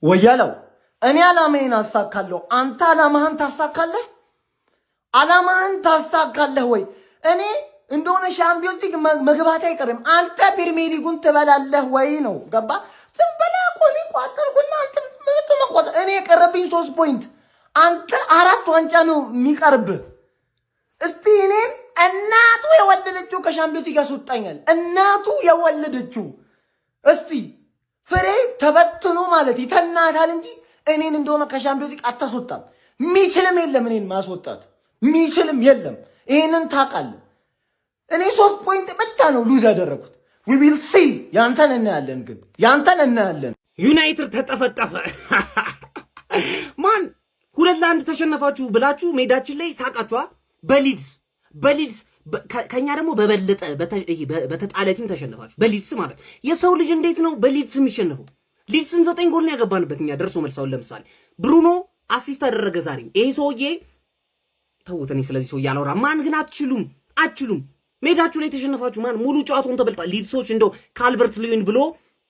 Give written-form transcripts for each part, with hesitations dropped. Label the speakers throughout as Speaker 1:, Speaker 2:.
Speaker 1: ወያለው እኔ አላማዬን አሳካለሁ አንተ አላማህን ታሳካለህ ወይ እኔ እንደሆነ ሻምፒዮንስ ሊግ መግባት አይቀርም አንተ ፕሪሚየር ሊጉን ትበላለህ ወይ ነው ገባ ዝምበላ ቆሊ ቋጠርኩና አንተ መቆጣ እኔ ቀረብኝ 3 ፖይንት አንተ 4 ዋንጫ ነው የሚቀርብ እስቲ እኔ እናቱ የወለደችው ከሻምፒዮንስ ሊግ ያስወጣኛል እናቱ የወለደችው እስቲ ፍሬ ተበትኖ ማለት ይተናታል እንጂ እኔን እንደሆነ ከሻምፒዮንስ ሊግ አታስወጣም ሚችልም የለም እኔን ማስወጣት ሚችልም የለም ይሄንን ታውቃለህ እኔ 3 ፖይንት ብቻ ነው ሉዝ ያደረኩት we will see ያንተን እናያለን
Speaker 2: ዩናይትድ ተጠፈጠፈ ማን 2-1 ተሸነፋችሁ ብላችሁ ሜዳችን ላይ ሳቃችኋ በሊድስ ከኛ ደግሞ በበለጠ በተጣለቲም ተሸነፋችሁ በሊድስ ማለት የሰው ልጅ እንዴት ነው በሊድስ የሚሸነፈው ሊድስን 9 ጎል ነው ያገባንበት እኛ ደርሶ መልሳውን ለምሳሌ ብሩኖ አሲስት አደረገ ዛሬ ይሄ ሰውዬ ተውተኝ ስለዚህ ሰው ያላወራ ማን ግን አትችሉም ሜዳችሁ ላይ ተሸነፋችሁ ማን ሙሉ ጨዋታውን ተበልጣ ሊድሶች እንደው ካልቨርት ሉዊን ብሎ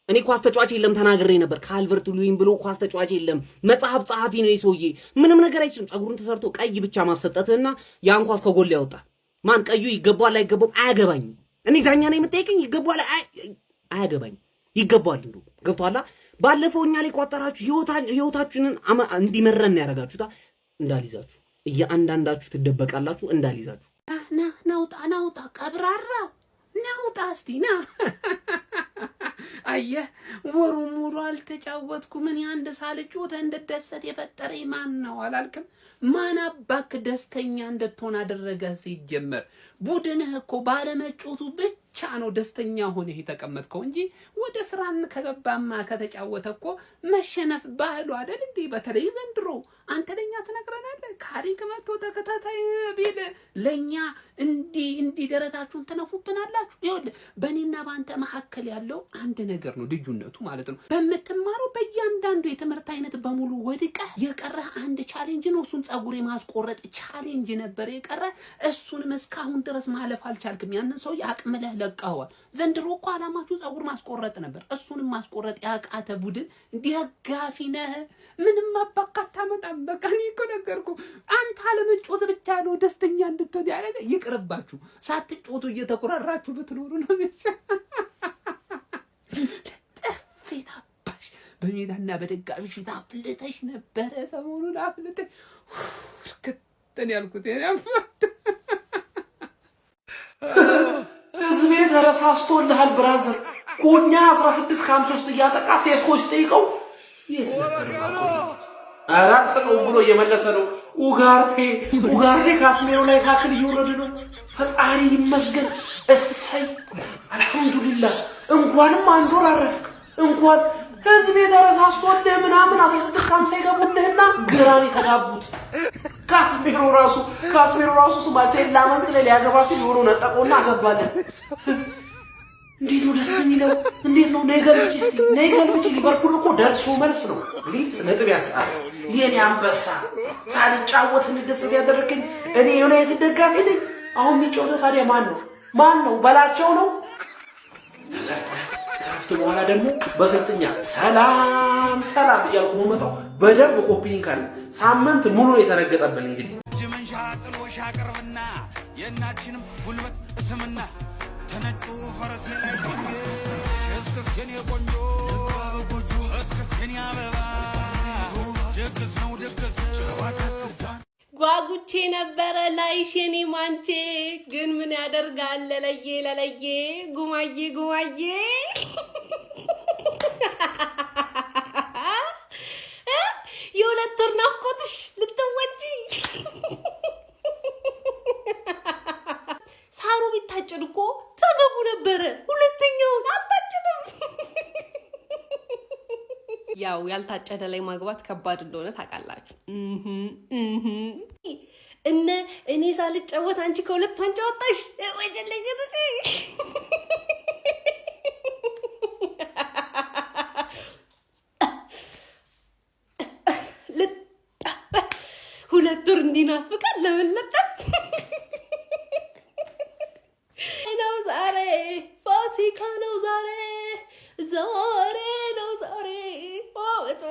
Speaker 2: እኔ ኳስ ተጫዋች የለም ተናግሬ ነበር ካልቨርት ሉዊን ብሎ ኳስ ተጫዋች የለም መጽሐፍ ጸሐፊ ነው ይሰውዬ ምንም ነገር አይችልም ጸጉሩን ተሰርቶ ቀይ ብቻ ማሰጠትና ያን ኳስ ከጎል ያወጣ ማን ቀዩ ይገባዋል አይገባውም አያገባኝም እኔ ዳኛ ነኝ የምጠይቀኝ ይገባዋል አያገባኝም ይገባዋል እንደው ገብቷላ ባለፈው እኛ ላይ ቋጠራችሁ ህይወታችንን እንዲመረን ያረጋችሁታ እንዳልይዛችሁ እያንዳንዳችሁ ትደበቃላችሁ እንዳልይዛችሁ
Speaker 3: ናውጣ ቀብራራው ናውጣ እስቲ ና አየህ ወሩን ሙሉ አልተጫወትኩም ምን አንድ ሳልጮት እንደደሰት የፈጠረኝ ማን ነው አላልክም ማን አባክ ደስተኛ እንድትሆን አደረገ ሲጀመር ቡድንህ እኮ ባለመጮቱ ብቻ ነው ደስተኛ ሆነ የተቀመጥከው እንጂ ወደ ስራን ከገባማ ከተጫወተ እኮ መሸነፍ ባህሉ አይደል እንዴ በተለይ ዘንድሮ አንተ ለኛ ተነግረናለህ ካሪክ መጥቶ ተከታታይ ቢል ለኛ እንዲ ደረታችሁን ተነፉብናላችሁ ይኸውልህ በእኔና ባንተ መሐከል ያለው አንድ ነገር ነው ልዩነቱ ማለት ነው በመተማረው በእያንዳንዱ የትምህርት አይነት በሙሉ ወድቀህ የቀረህ አንድ ቻሌንጅ ነው እሱን ጸጉሬ ማስቆረጥ ቻሌንጅ ነበር የቀረህ እሱን እስካሁን ድረስ ማለፍ አልቻልክም ያንን ሰው ያቅምለህ ለቀዋል ዘንድሮ እኮ አላማችሁ ጸጉር ማስቆረጥ ነበር እሱንም ማስቆረጥ ያቃተ ቡድን ደጋፊ ነህ ምንም አባካታ መጣም በቃ እኔ እኮ ነገርኩ አንተ አለመጮት ብቻ ነው ደስተኛ እንድትሆን ያደረገ ይቅርባችሁ ሳትጮቱ እየተቆራራችሁ ብትኖሩ ነው ጥፍታባሽ በሜዳና በደጋፊ ፊት አፍልተሽ ነበረ ሰሞኑን አፍልተሽ ከተን ያልኩት
Speaker 2: ህዝቤ ተረሳስቶልሃል ብራዘር ኮኛ 16-53 እያጠቃ ሴስኮች ጠይቀው የት ነበር ማቆየት አራት ሰጠው ብሎ እየመለሰ ነው ኡጋርቴ ካስሜሮ ላይ ታክል እየወረደ ነው ፈጣሪ ይመስገን እሰይ አልহামዱሊላህ እንኳንም አንድ ወር አረፍክ እንኳን ህዝቤ ተረሳስቶልህ ምናምን 16-50 ይገቡልህና ግራኒ ተጋቡት ካስሜሮ ራሱ ስማሴላ መስለ ሊያገባ ሲል ሆኖ ነጠቆና አገባለት እንዴት ነው ደስ የሚለው እንዴት ነው ነገልብጭ ሊቨርፑል እኮ ደርሶ መልስ ነው ሊድስ ነጥብ ያስጣል የኔ አንበሳ ሳልጫወት እንደደስ ያደረከኝ እኔ ዩናይትድ ደጋፊ ነኝ አሁን የሚጫወተው ታዲያ ማን ነው በላቸው ነው ተሰርተ ከፍት በኋላ ደግሞ በስልጥኛ ሰላም እያልኩ መጣው በደንብ ኮፒኒንግ አለ ሳምንት ሙሉ የተረገጠብን እንግዲህ ጅመንሻ ጥሎሽ አቅርብና የእናችንም ጉልበት እስምና ተነጩ ፈረስ ላይ እስከስከን የቆንጆ እስከስከን ያበባ ደግስ ነው
Speaker 4: ጓጉቼ ነበረ ላይሽ የኔ ማንቼ ግን ምን ያደርጋል ለለየ ጉማዬ የሁለት ወር ናፍቆትሽ ልትወጪ ሳሩ ቢታጨድ እኮ ተገቡ ነበረ ሁለተኛውን አታጭድም ያው ያልታጨደ ላይ ማግባት ከባድ እንደሆነ ታውቃላችሁ እኔ ሳልጫወት አንቺ ከሁለት ዋንጫ ወጣሽ ወጀለኝ ሁለት ወር እንዲናፍቃል ለመለጠፍ ነው ዛሬ ፋሲካ ነው ዛሬ ነው ዛሬ ኦ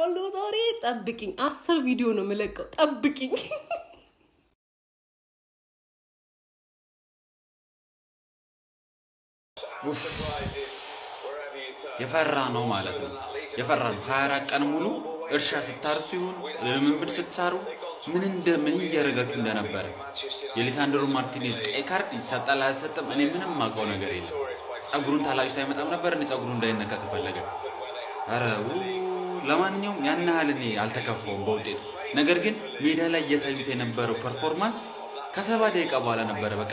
Speaker 4: እሰራለሁ ዛሬ ጠብቂኝ 10 ቪዲዮ ነው የምለቀው ጠብቂኝ
Speaker 5: የፈራ ነው ማለት ነው የፈራ ነው 24 ቀን ሙሉ እርሻ ስታርሱ ይሁን ለምንብር ስትሳሩ ምን እያደረጋችሁ እንደነበረ የሊሳንድሮ ማርቲኔዝ ቀይ ካርድ ይሰጣል አይሰጥም እኔ ምንም ማውቀው ነገር የለም ጸጉሩን ታላጅታ አይመጣም ነበር እንዴ ጸጉሩን እንዳይነካ ተፈለገ አረ ለማንኛውም ያን ያህል እኔ አልተከፋውም በውጤቱ ነገር ግን ሜዳ ላይ እያሳዩት የነበረው ፐርፎርማንስ ከ7 ደቂቃ በኋላ ነበር በቃ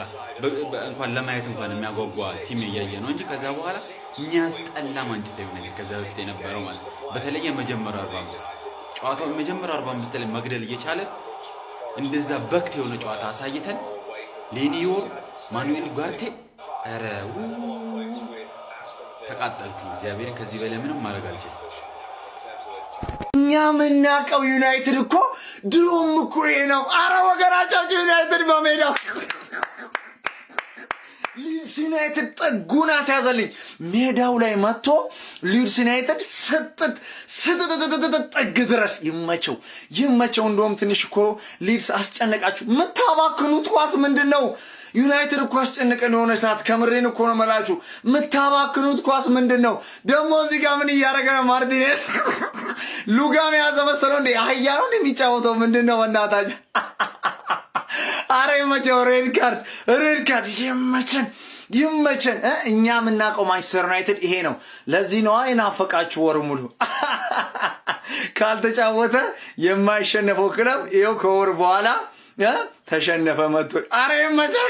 Speaker 5: እንኳን ለማየት እንኳን የሚያጓጓ ቲም እያየ ነው እንጂ ከዛ በኋላ የሚያስጠላ ማንቸስተር ዩናይትድ ከዛ በፊት የነበረው ማለት በተለይ የመጀመሪያው 45 ጨዋታው የመጀመሪያው 45 ላይ መግደል እየቻለ እንደዛ በክት የሆነ ጨዋታ አሳይተን ሌኒዮ ማኑኤል ጓርቴ አረ ተቃጠልኩ እግዚአብሔር ከዚህ በላይ ምንም ማድረግ አልችልም
Speaker 1: እኛ ምናቀው ዩናይትድ እኮ ድሮም እኮ ነው አረ ወገራቸው ዩናይትድ በሜዳው ሊድስ ዩናይትድ ጥጉን አስያዘልኝ ሜዳው ላይ መጥቶ ሊድስ ዩናይትድ ጥግ ድረስ ይመቸው እንደውም ትንሽ እኮ ሊድስ አስጨነቃችሁ ምታባክኑት ኳስ ምንድነው ዩናይትድ እኮ አስጨነቀን የሆነ ሰዓት ከምሬን እኮ ነው መላችሁ ምታባክኑት ኳስ ምንድነው ደሞ እዚህ ጋር ምን እያደረገ ነው ማርቲኔዝ ሉጋም ያዘ መሰለው እንዴ አህያ ነው እንደሚጫወተው ምንድነው ወናታችሁ አረ ይመቸው ሬድ ካርድ ይመቸን እኛ ምናቀው ማንቸስተር ዩናይትድ ይሄ ነው ለዚህ ነው አይናፈቃችሁ ወር ሙሉ ካልተጫወተ የማይሸነፈው ክለብ ይሄው ከወር በኋላ ተሸነፈ መጥቶ አረ ይመቸው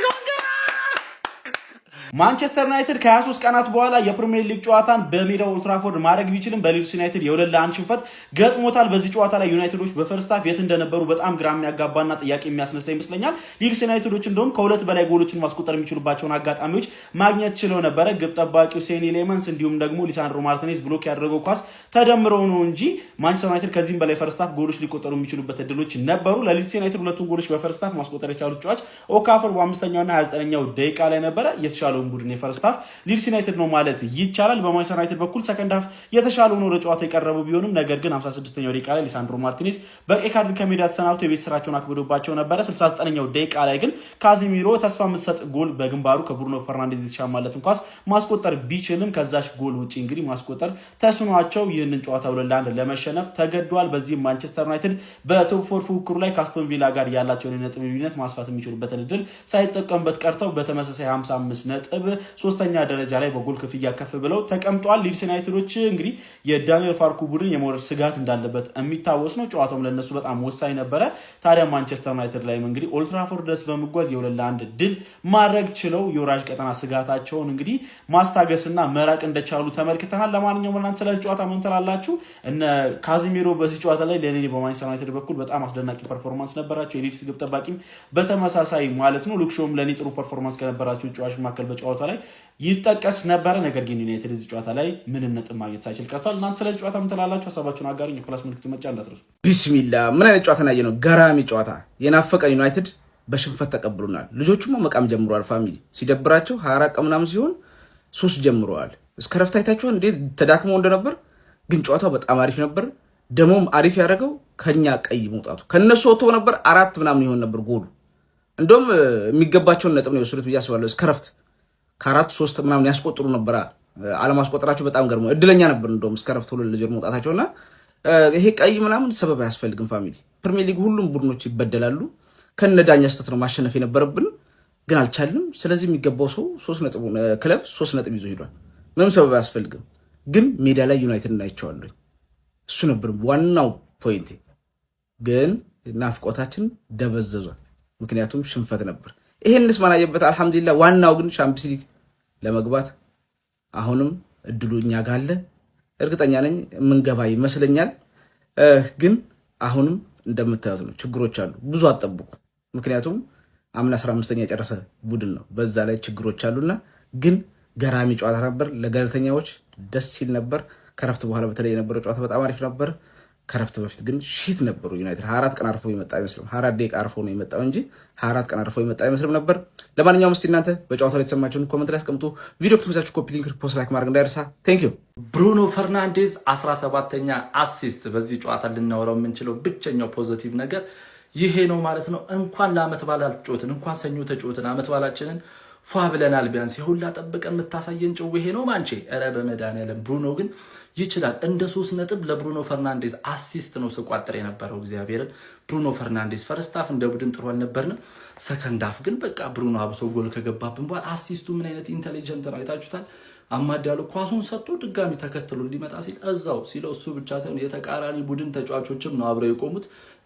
Speaker 6: ማንቸስተር ዩናይትድ ከ23 ቀናት በኋላ የፕሪሚየር ሊግ ጨዋታን በሜዳው ኦልድ ትራፎርድ ማድረግ ቢችልም በሊድስ ዩናይትድ የ2-1 ሽንፈት ገጥሞታል። በዚህ ጨዋታ ላይ ዩናይትዶች በፈርስት ሃፍ የት እንደነበሩ በጣም ግራ የሚያጋባና ጥያቄ የሚያስነሳ ይመስለኛል። ሊድስ ዩናይትዶች እንደውም ከሁለት በላይ ጎሎችን ማስቆጠር የሚችሉባቸውን አጋጣሚዎች ማግኘት ችለው ነበረ። ግብ ጠባቂው ሴኒ ሌመንስ እንዲሁም ደግሞ ሊሳንድሮ ማርቲኔዝ ብሎክ ያደረገው ኳስ ተደምረው ነው እንጂ ማንቸስተር ዩናይትድ ከዚህም በላይ ፈርስት ሃፍ ጎሎች ሊቆጠሩ የሚችሉበት እድሎች ነበሩ። ለሊድስ ዩናይትድ ሁለቱን ጎሎች በፈርስት ሃፍ ማስቆጠር የቻሉት ተጫዋች ኦካፈር በ5ኛውና 29ኛው ደቂቃ ላይ ነበረ። የተሻለው ቡድን የፈርስት ሃፍ ሊድስ ዩናይትድ ነው ማለት ይቻላል። በማንቸስተር ዩናይትድ በኩል ሰከንድ ሃፍ የተሻለው ነው ለጨዋታ የቀረቡ ቢሆንም ነገር ግን 56ኛው ደቂቃ ላይ ሊሳንድሮ ማርቲኔዝ በቀይ ካርድ ከሜዳ ተሰናብቶ የቤት ስራቸውን አክብዶባቸው ነበረ። 69ኛው ደቂቃ ላይ ግን ካዚሚሮ ተስፋ የምትሰጥ ጎል በግንባሩ ከብሩኖ ፈርናንዴዝ የተሻማለትን ኳስ ማስቆጠር ቢችልም ከዛሽ ጎል ውጪ እንግዲህ ማስቆጠር ተስኗቸው ይህንን ጨዋታ 2-1 ለመሸነፍ ተገዷል። በዚህም ማንቸስተር ዩናይትድ በቶፕ 4 ፉክክሩ ላይ ከአስቶን ቪላ ጋር ያላቸውን የነጥብ ልዩነት ማስፋት የሚችሉበትን እድል ሳይጠቀሙበት ቀርተው በተመሳሳይ 55 ነጥብ ሶስተኛ ደረጃ ላይ በጎል ክፍያ ከፍ ብለው ተቀምጧል። ሊድስ ዩናይትዶች እንግዲህ የዳንኤል ፋርኩ ቡድን የመውረድ ስጋት እንዳለበት የሚታወስ ነው። ጨዋታውም ለነሱ በጣም ወሳኝ ነበረ። ታዲያ ማንቸስተር ዩናይትድ ላይ እንግዲህ ኦልድ ትራፎርድ ድረስ በመጓዝ የ2-1 ድል ማድረግ ችለው የወራጅ ቀጠና ስጋታቸውን እንግዲህ ማስታገስና መራቅ እንደቻሉ ተመልክተናል። ለማንኛውም እናንተ ስለዚህ ጨዋታ ምን ትላላችሁ? እነ ካዚሚሮ በዚህ ጨዋታ ላይ ለኔ በማንቸስተር ዩናይትድ በኩል በጣም አስደናቂ ፐርፎርማንስ ነበራቸው። የሊድስ ግብ ጠባቂም በተመሳሳይ ማለት ነው። ሉክሾም ለኔ ጥሩ ፐርፎርማንስ ከነበራቸው ተጫዋቾች መካከል በጨዋታ ላይ ይጠቀስ ነበረ። ነገር ግን ዩናይትድ እዚህ ጨዋታ ላይ ምንም ነጥብ ማግኘት ሳይችል ቀርቷል። እናንተ ስለዚህ ጨዋታ ምን ትላላችሁ? ሀሳባችሁን አጋሩኝ። የፕላስ ምልክቱ መጫ እንዳትረሱ።
Speaker 7: ቢስሚላ ምን አይነት ጨዋታ ነው? ገራሚ ጨዋታ የናፈቀን ዩናይትድ በሽንፈት ተቀብሉናል። ልጆቹም መቃም ጀምረዋል። ፋሚሊ ሲደብራቸው 24 ቀን ምናምን ሲሆን ሱስ ጀምረዋል። እስከ ረፍት አይታችኋል እንዴት ተዳክመው እንደነበር። ግን ጨዋታው በጣም አሪፍ ነበር። ደሞም አሪፍ ያደረገው ከኛ ቀይ መውጣቱ ከነሱ ወጥቶ ነበር 4 ምናምን ይሆን ነበር ጎሉ። እንደውም የሚገባቸውን ነጥብ ነው የወሰዱት ብዬ አስባለሁ። እስከ ረፍት ከ4-3 ምናምን ያስቆጥሩ ነበር። አለማስቆጠራቸው በጣም ገርሞ እድለኛ ነበር። እንደውም እስከ ረፍት 2-0 መውጣታቸውና ይሄ ቀይ ምናምን ሰበብ አያስፈልግም። ፋሚሊ ፕሪሚየር ሊግ ሁሉም ቡድኖች ይበደላሉ። ከነዳኛ ስተት ነው ማሸነፍ የነበረብን ግን አልቻልንም። ስለዚህ የሚገባው ሰው 3 ነጥብ ክለብ 3 ነጥብ ይዞ ሄዷል። ምንም ሰበብ አያስፈልግም። ግን ሜዳ ላይ ዩናይትድ እናይቸዋለሁ። እሱ ነበር ዋናው ፖይንት። ግን ናፍቆታችን ደበዘዘ። ምክንያቱም ሽንፈት ነበር። ይሄንስ ማናየበት አልহামዱሊላህ። ዋናው ግን ቻምፒየንስ ሊግ ለመግባት አሁንም እድሉ እኛ ጋር አለ። እርግጠኛ ነኝ የምንገባ ይመስለኛል። ግን አሁንም እንደምታዩት ነው ችግሮች አሉ። ብዙ አትጠብቁ። ምክንያቱም አምና 15ኛ የጨረሰ ቡድን ነው። በዛ ላይ ችግሮች አሉና ግን ገራሚ ጨዋታ ነበር። ለገለልተኛዎች ደስ ሲል ነበር። ከረፍት በኋላ በተለይ የነበረው ጨዋታ በጣም አሪፍ ነበር። ከረፍት በፊት ግን ሺት ነበሩ ዩናይትድ 24 ቀን አርፎ የመጣ አይመስልም 24 ደቂቃ አርፎ ነው የመጣው እንጂ 24 ቀን አርፎ የመጣ አይመስልም ነበር። ለማንኛውም እስቲ እናንተ በጨዋታው ላይ የተሰማችሁን ኮሜንት ላይ አስቀምጡ። ቪዲዮ ከተመቻችሁ ኮፒ ሊንክ ፖስት ላይክ ማድረግ እንዳይረሳ። ቴንክ ዩ።
Speaker 8: ብሩኖ ፈርናንዴዝ 17ኛ አሲስት በዚህ ጨዋታ ልናወራው የምንችለው ብቸኛው ፖዚቲቭ ነገር ይሄ ነው ማለት ነው። እንኳን ለአመት በዓል አልተጫወትን እንኳን ሰኞ ተጫወትን አመት በዓላችንን ፏ ብለናል። ቢያንስ የሁላ ጠብቀን የምታሳየን ጭው ይሄ ነው ማንቼ። ኧረ በመድኃኒዓለም ብሩኖ ግን ይችላል። እንደ 3 ነጥብ ለብሩኖ ፈርናንዴዝ አሲስት ነው ስቋጥር የነበረው እግዚአብሔርን። ብሩኖ ፈርናንዴዝ ፈርስት ሃፍ እንደ ቡድን ጥሩ አልነበርንም። ሰከንድ ሃፍ ግን በቃ ብሩኖ አብሶ ጎል ከገባብን በኋላ አሲስቱ ምን አይነት ኢንተሊጀንት ነው አይታችሁታል። አማድ ያለው ኳሱን ሰጥቶ ድጋሚ ተከትሎ እንዲመጣ ሲል እዛው ሲለው እሱ ብቻ ሳይሆን የተቃራኒ ቡድን ተጫዋቾችም ነው አብረው የቆሙት።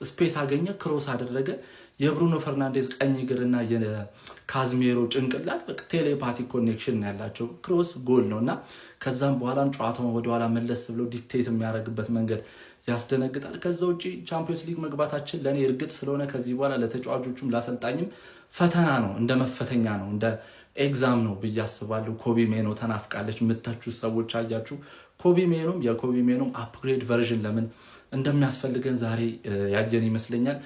Speaker 8: ስፔስ አገኘ፣ ክሮስ አደረገ። የብሩኖ ፈርናንዴዝ ቀኝ እግርና የካዝሜሮ ጭንቅላት በቃ ቴሌፓቲክ ኮኔክሽን ያላቸው ክሮስ ጎል ነውና ከዛም በኋላም ጨዋታውን ወደኋላ መለስ ብሎ ዲክቴት የሚያደርግበት መንገድ ያስደነግጣል። ከዛ ውጪ ቻምፒዮንስ ሊግ መግባታችን ለኔ እርግጥ ስለሆነ ከዚህ በኋላ ለተጫዋቾቹም ላሰልጣኝም ፈተና ነው፣ እንደ መፈተኛ ነው፣ እንደ ኤግዛም ነው ብዬ አስባለሁ። ኮቢ ሜኖ ተናፍቃለች የምታችሁ ሰዎች አያችሁ። ኮቢ ሜኖም አፕግሬድ ቨርዥን ለምን እንደሚያስፈልገን ዛሬ ያየን ይመስለኛል።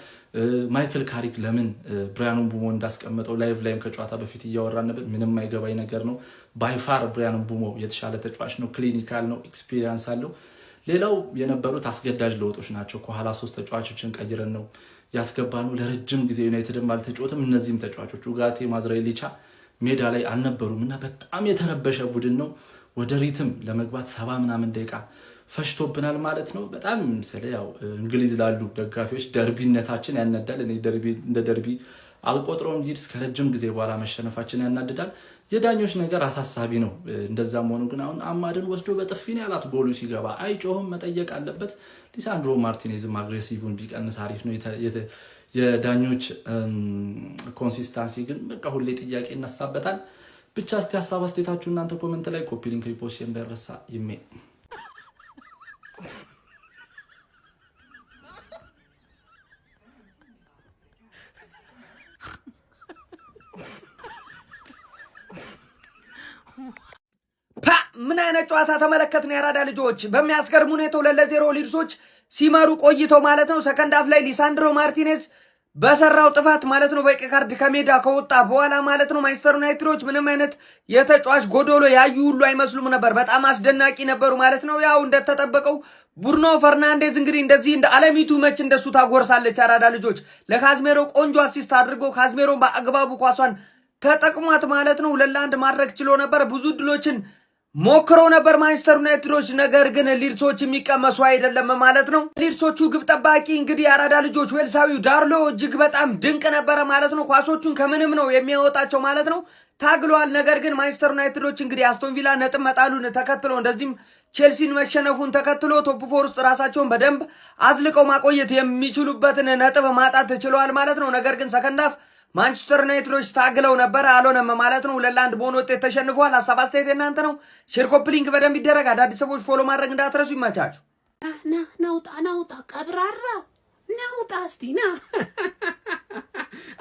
Speaker 8: ማይክል ካሪክ ለምን ብራያን ምቡሞ እንዳስቀመጠው ላይቭ ላይም ከጨዋታ በፊት እያወራን ነበር። ምንም አይገባኝ ነገር ነው። ባይፋር ብራያን ምቡሞ የተሻለ ተጫዋች ነው፣ ክሊኒካል ነው፣ ኤክስፒሪየንስ አለው። ሌላው የነበሩት አስገዳጅ ለውጦች ናቸው። ከኋላ 3 ተጫዋቾችን ቀይረን ነው ያስገባነው። ለረጅም ጊዜ ዩናይትድም አልተጫወተም። እነዚህም ተጫዋቾች ኡጋቴ፣ ማዝራኤሊቻ ሜዳ ላይ አልነበሩም እና በጣም የተረበሸ ቡድን ነው። ወደ ሪትም ለመግባት 70 ምናምን ደቂቃ ፈሽቶብናል ማለት ነው። በጣም ስለ ያው እንግሊዝ ላሉ ደጋፊዎች ደርቢነታችን ያናዳል። እኔ እንደ ደርቢ አልቆጥረውም። ሊድስ ከረጅም ጊዜ በኋላ መሸነፋችን ያናድዳል። የዳኞች ነገር አሳሳቢ ነው። እንደዛም ሆኖ ግን አሁን አማድን ወስዶ በጥፊ ነው ያላት። ጎሉ ሲገባ አይጮህም፣ መጠየቅ አለበት። ሊሳንድሮ ማርቲኔዝም አግሬሲቭን ቢቀንስ አሪፍ ነው። የዳኞች ኮንሲስታንሲ ግን በቃ ሁሌ ጥያቄ ይነሳበታል። ብቻ እስቲ ሀሳብ አስተያየታችሁ እናንተ ኮሜንት ላይ ኮፒ ሊንክ ሪፖስት እንዳይረሳ። ይሜ
Speaker 1: ምን አይነት ጨዋታ ተመለከትን? የአራዳ ልጆች በሚያስገርም ሁኔታ 2-0 ሊድሶች ሲመሩ ቆይተው ማለት ነው። ሰከንድ ሃፍ ላይ ሊሳንድሮ ማርቲኔዝ በሰራው ጥፋት ማለት ነው በቀይ ካርድ ከሜዳ ከወጣ በኋላ ማለት ነው ማንቸስተር ዩናይትዶች ምንም አይነት የተጫዋች ጎዶሎ ያዩ ሁሉ አይመስሉም ነበር። በጣም አስደናቂ ነበሩ ማለት ነው። ያው እንደተጠበቀው ብሩኖ ፈርናንዴዝ እንግዲህ እንደዚህ እንደ አለሚቱ መች እንደሱ ታጎርሳለች። አራዳ ልጆች ለካዝሜሮ ቆንጆ አሲስት አድርጎ ካዝሜሮን በአግባቡ ኳሷን ተጠቅሟት ማለት ነው 2-1 ማድረግ ችሎ ነበር። ብዙ ድሎችን ሞክሮ ነበር ማንቸስተር ዩናይትዶች፣ ነገር ግን ሊድሶች የሚቀመሱ አይደለም ማለት ነው። ሊድሶቹ ግብ ጠባቂ እንግዲህ አራዳ ልጆች ዌልሳዊው ዳርሎ እጅግ በጣም ድንቅ ነበረ ማለት ነው። ኳሶቹን ከምንም ነው የሚያወጣቸው ማለት ነው። ታግሏል። ነገር ግን ማንቸስተር ዩናይትዶች እንግዲህ አስቶን ቪላ ነጥብ መጣሉን ተከትሎ እንደዚህም ቼልሲን መሸነፉን ተከትሎ ቶፕ 4 ውስጥ ራሳቸውን በደንብ አዝልቀው ማቆየት የሚችሉበትን ነጥብ ማጣት ችለዋል ማለት ነው። ነገር ግን ሰከንድ ሃፍ ማንቸስተር ዩናይትዶች ታግለው ነበር፣ አልሆነም ማለት ነው። 2-1 በሆነ ውጤት ተሸንፏል። ሀሳብ አስተያየት እናንተ ነው። ሼር ኮፒ ሊንክ በደንብ ይደረግ። አዳዲስ ሰዎች ፎሎ ማድረግ እንዳትረሱ። ይመቻችሁ።
Speaker 3: ናውጣ ቀብራራው ናውጣ እስቲ ና።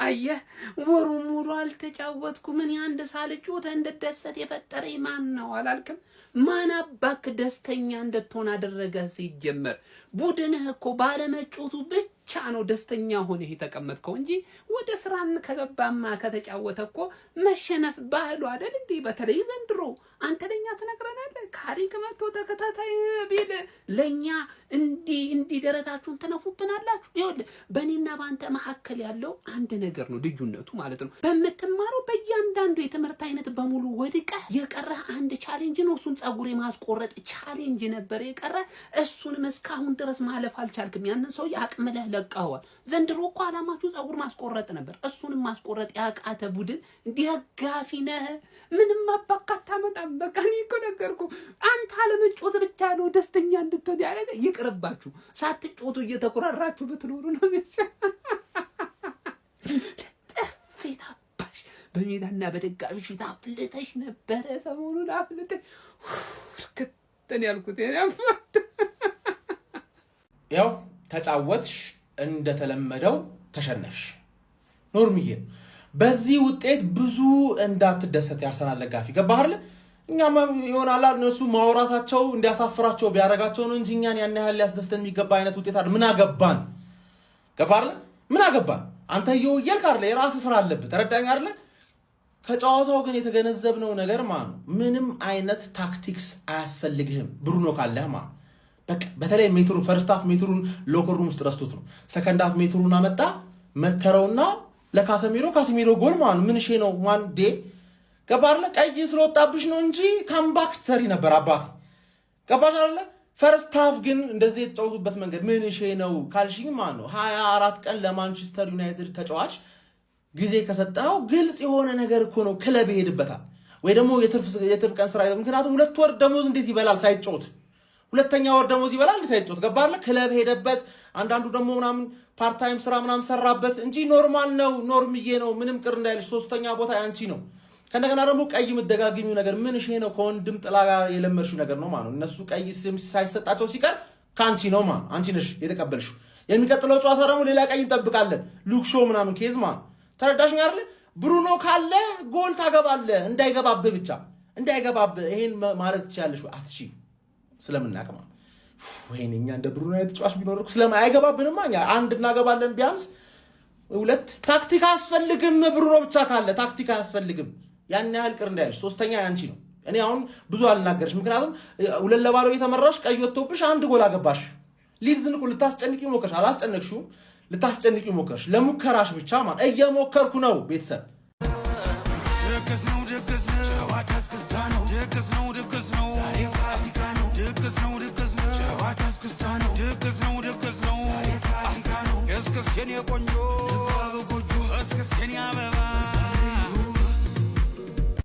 Speaker 3: አየህ ወሩን ሙሉ አልተጫወትኩም። ምን አንድ ሳልጫወት እንደደሰት የፈጠረኝ ማን ነው አላልክም? ማን አባክ ደስተኛ እንድትሆን አደረገ? ሲጀመር ቡድንህ እኮ ባለመጫወቱ ብቻ ነው ደስተኛ ሆነህ የተቀመጥከው እንጂ ወደ ስራን ከገባማ ከተጫወተ እኮ መሸነፍ ባህሉ አይደል እንዴ? በተለይ ዘንድሮ አንተ ለኛ ትነግረናለህ። ካሪክ መጥቶ ተከታታይ ቢል ለኛ እንዲ ደረታችሁን ተነፉብናላችሁ። ይኸውልህ በእኔና በአንተ መካከል ያለው አንድ ነገር ነው ልዩነቱ ማለት ነው። በምትማረው በእያንዳንዱ የትምህርት አይነት በሙሉ ወድቀህ የቀረህ አንድ ቻሌንጅ ነው። እሱን ጸጉር የማስቆረጥ ቻሌንጅ ነበር የቀረህ። እሱንም እስካሁን ድረስ ማለፍ አልቻልክም። ያንን ሰው አቅምለህ ለቀኸዋል። ዘንድሮ እኮ አላማችሁ ጸጉር ማስቆረጥ ነበር። እሱንም ማስቆረጥ ያቃተ ቡድን ደጋፊ ነህ። ምንም አባካታ መጣም። በቃ እኔ እኮ ነገርኩህ። አንተ አለመጫወት ብቻ ነው ደስተኛ እንድትሆን ያደረገ። ይቅርባችሁ። ሳትጫወቱ እየተቆራራችሁ ብትኖሩ ነው ጥፊት አባሽ በሜዳና በደጋፊ ፊት አፍልተሽ ነበረ። ሰሞኑን አፍልተሽ ከተን ያልኩት
Speaker 9: ያው ተጫወትሽ፣ እንደተለመደው ተሸነፍሽ። ኖርምዬ በዚህ ውጤት ብዙ እንዳትደሰት ያርሰናል ደጋፊ ገባህ አይደል? እኛም ይሆናል እነሱ ማውራታቸው እንዲያሳፍራቸው ቢያረጋቸው ነው እንጂ እኛን ያን ያህል ሊያስደስተን የሚገባ አይነት ውጤት አይደል። ምን አገባን? ገባህ? ምን አገባን? አንተ እየወየልክ አይደል? የራስህ ስራ አለብህ። ተረዳኝ አይደል? ከጨዋታው ግን የተገነዘብነው ነገር ማለት ነው ምንም አይነት ታክቲክስ አያስፈልግህም ብሩኖ ካለህ ማለት በቃ። በተለይ ሜትሩን ፈርስት ሃፍ ሜትሩን ሎከር ሩም ውስጥ ረስቶት ነው። ሰከንድ ሃፍ ሜትሩን አመጣ መተረውና ካሲሚሮ ጎል ማለት ምን እሺ ነው ማን ዴ ገባህ? ቀይ ስለወጣብሽ ነው እንጂ ካምባክ ሰሪ ነበር አባት። ገባሽ አይደል? ፈርስት ሃፍ ግን እንደዚህ የተጫወቱበት መንገድ ምን እሺ ነው ካልሽኝ ማለት ነው 24 ቀን ለማንቸስተር ዩናይትድ ተጫዋች ጊዜ ከሰጠው ግልጽ የሆነ ነገር እኮ ነው። ክለብ ይሄድበታል ወይ ደግሞ የትርፍ ቀን ስራ ይዘው። ምክንያቱም 2 ወር ደሞዝ እንዴት ይበላል ሳይጮት? ሁለተኛ ወር ደሞዝ ይበላል ሳይጮት። ገባህ? ክለብ ሄደበት። አንዳንዱ ደግሞ ምናምን ፓርት ታይም ስራ ምናምን ሰራበት እንጂ ኖርማል ነው፣ ኖርምዬ ነው። ምንም ቅር እንዳይልሽ። ሶስተኛ ቦታ ያንቺ ነው። ከነገና ደግሞ ቀይ መደጋገሚው ነገር ምን እሺ ነው ከወንድም ጥላ ጋር የለመድሽው ነገር ነው ማለት ነው። እነሱ ቀይ ስም ሳይሰጣቸው ሲቀር ካንቺ ነው ማለት አንቺ ነሽ የተቀበልሽው። የሚቀጥለው ጨዋታ ደግሞ ሌላ ቀይ እንጠብቃለን። ሉክ ሾው ምናምን ኬዝ ማለት ተረዳሽኝ አይደል? ብሩኖ ካለ ጎል ታገባለህ። እንዳይገባብህ ብቻ እንዳይገባብህ። ይሄን ማለት ትችያለሽ አትሺ ስለምናውቅ ማለት ወይኔ እኛ እንደ ብሩኖ የተጫዋች ቢኖር እኮ ስለማይገባብንማ እኛ አንድ እናገባለን ቢያንስ ሁለት። ታክቲክ አያስፈልግም። ብሩኖ ብቻ ካለ ታክቲክ አያስፈልግም። ያን ያህል ቅር እንዳይልሽ። ሶስተኛ ያንቺ ነው። እኔ አሁን ብዙ አልናገርሽ፣ ምክንያቱም 2-0 እየተመራሽ ቀይ ወጥቶብሽ አንድ ጎል አገባሽ። ሊድዝን እኮ ልታስጨንቂ ሞከርሽ፣ አላስጨነቅሽውም። ልታስጨንቂ ሞከርሽ፣ ለሙከራሽ ብቻ ማለት እየሞከርኩ ነው። ቤተሰብ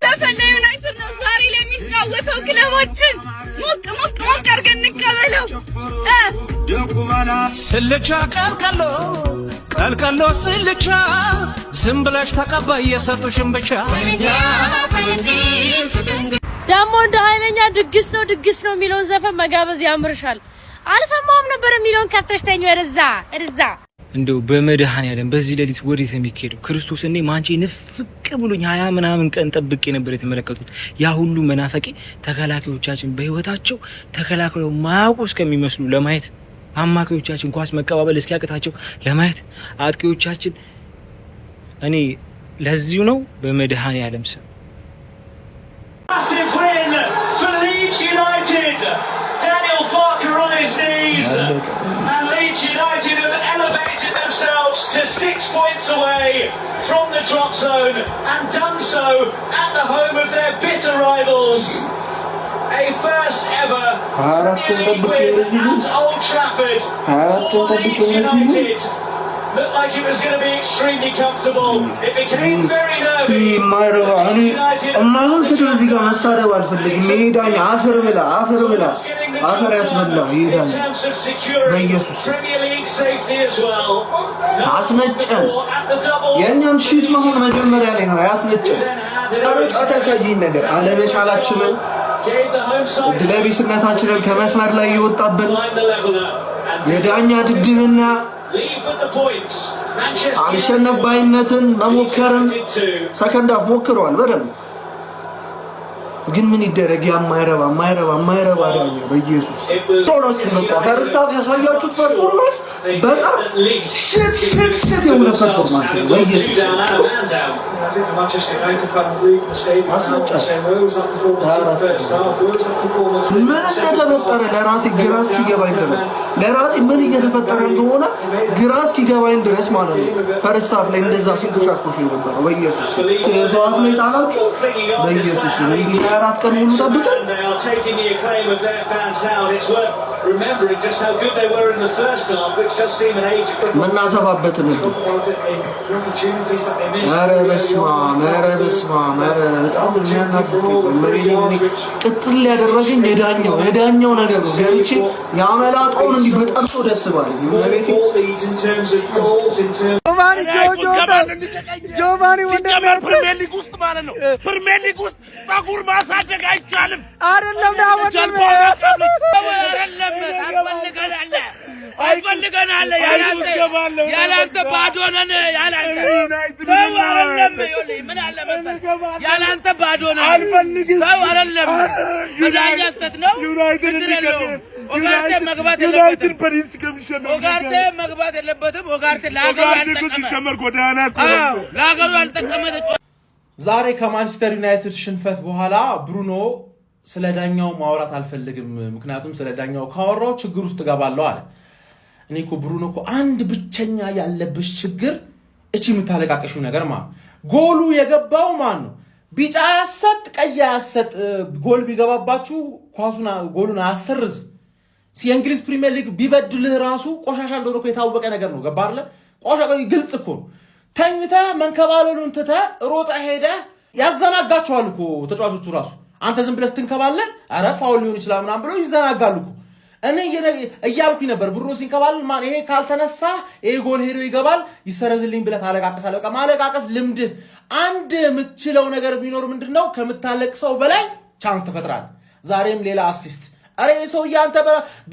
Speaker 10: ተፈለዩ ዩናይትድ ነው ዛሬ ለሚጫወተው ክለባችን ሞቅ አድርገን እንቀበለው።
Speaker 11: ስልቻ ቀልቀሎ ስልቻ ዝም ብለሽ ተቀባይ የሰጡሽን ብቻ
Speaker 4: ደግሞ እንደ ኃይለኛ ድግስ ነው የሚለውን ዘፈን መጋበዝ ያምርሻል። አልሰማውም ነበር የሚለውን ከፍተሽ ተኝ ወደዛ።
Speaker 11: እንደው በመድኃኔዓለም በዚህ ሌሊት ወዴት የሚካሄደው ክርስቶስ? እኔ ማንቺ ንፍቅ ብሎኝ 20 ምናምን ቀን ጠብቄ ነበር የተመለከቱት። ያ ሁሉ መናፈቄ ተከላካዮቻችን በህይወታቸው ተከላክለው ማያውቁ እስከሚመስሉ ለማየት፣ አማካዮቻችን ኳስ መቀባበል እስኪያቅታቸው ለማየት፣ አጥቂዎቻችን እኔ ለዚሁ ነው በመድኃኔዓለም ስም
Speaker 12: to 6 points away from the drop zone and done so at the home of their bitter rivals. A first ever Premier League win at Old Trafford for Leeds United. Looked like it was going to be extremely comfortable. It became very nervy.
Speaker 1: በኢየሱስ አስነጨን። የኛም ሺት መሆን መጀመሪያ ላይ ነው ያስነጨን። ጫት ያሳየኝ ነገር አለመቻላችንን፣ እድለቢስነታችንን ከመስመር ላይ እየወጣብን የዳኛ ድድብና አልሸነፍ ባይነትን መሞከርን ሰከንድ ሃፍ ሞክረዋል በደንብ ግን ምን ይደረግ? የማይረባ ዳኛ በኢየሱስ ቶሎቹ በቃ ፈርስት ሃፍ ያሳያችሁት ፐርፎርማንስ በጣም ሽት የሆነ ፐርፎርማንስ ነው በኢየሱስ ምን እንደተፈጠረ ለራሴ ግራ እስኪገባኝ ድረስ ምን እየተፈጠረ እንደሆነ ግራ እስኪገባኝ ድረስ ማለት ነው። ፈርስት ሃፍ ላይ እንደዛ ሲንኮሻኮሽ የነበረው በኢየሱስ የሰው አፍ ላይ ጣላችሁ በኢየሱስ እንዲህ 4 ቀን ሙሉ ጠብቀን ምናሰፋበት ነው። ኧረ በስመ አብ በጣም የሚያናግረኝ ቅጥል ያደረገኝ የዳኛው ነገር ነው። ገብቼ ያመላጣውን እንዲህ በጣም ሰው ደስ ባለኝ
Speaker 13: ጆቫኒ ወንድሜ ፕሪሚየር ሊግ ውስጥ ማለት ነው። ፕሪሚየር ሊግ ውስጥ ፀጉር ማሳደግ አይቻልም። አይደለም አይፈልገናል ያላንተ ባዶ ነን ያላንተ ተው አይደለም ምን አለ መሰል ያላንተ ባዶ ነን አልፈልግም ተው አይደለም መዳኛ ስተት ነው ችግር የለውም ኦጋርቴ መግባት የለበትም ኦጋርቴ መግባት የለበትም ኦጋርቴ ለሀገሩ ያልጠቀመ
Speaker 9: ዛሬ ከማንቸስተር ዩናይትድ ሽንፈት በኋላ ብሩኖ ስለ ዳኛው ማውራት አልፈልግም ምክንያቱም ስለ ዳኛው ካወራው ችግር ውስጥ ገባለሁ አለ እኔ እኮ ብሩኖ እኮ አንድ ብቸኛ ያለብሽ ችግር እቺ የምታለቃቀሽው ነገር ማለት ጎሉ የገባው ማን ነው ቢጫ ያሰጥ ቀይ ያሰጥ ጎል ቢገባባችሁ ኳሱና ጎሉን አሰርዝ የእንግሊዝ ፕሪሚየር ሊግ ቢበድልህ ራሱ ቆሻሻ እንደሆነ እኮ የታወቀ ነገር ነው ገባ አይደል ቆሻሻ ግልጽ እኮ ተኝተ መንከባለሉን ትተ ሮጣ ሄደ ያዘናጋቸዋል እኮ ተጫዋቾቹ ራሱ አንተ ዝም ብለህ ትንከባለ አረ ፋውል ሊሆን ይችላል ምናምን ብለው ይዘናጋሉ እኮ እኔ እያልኩኝ ነበር ብሩኖ ሲንከባል ማን ይሄ ካልተነሳ ይሄ ጎል ሄዶ ይገባል ይሰረዝልኝ ብለህ ታለቃቀሳለህ በቃ ማለቃቀስ ልምድ አንድ የምትችለው ነገር ቢኖር ምንድነው ከምታለቅሰው በላይ ቻንስ ትፈጥራለህ ዛሬም ሌላ አሲስት አረ ሰው ያንተ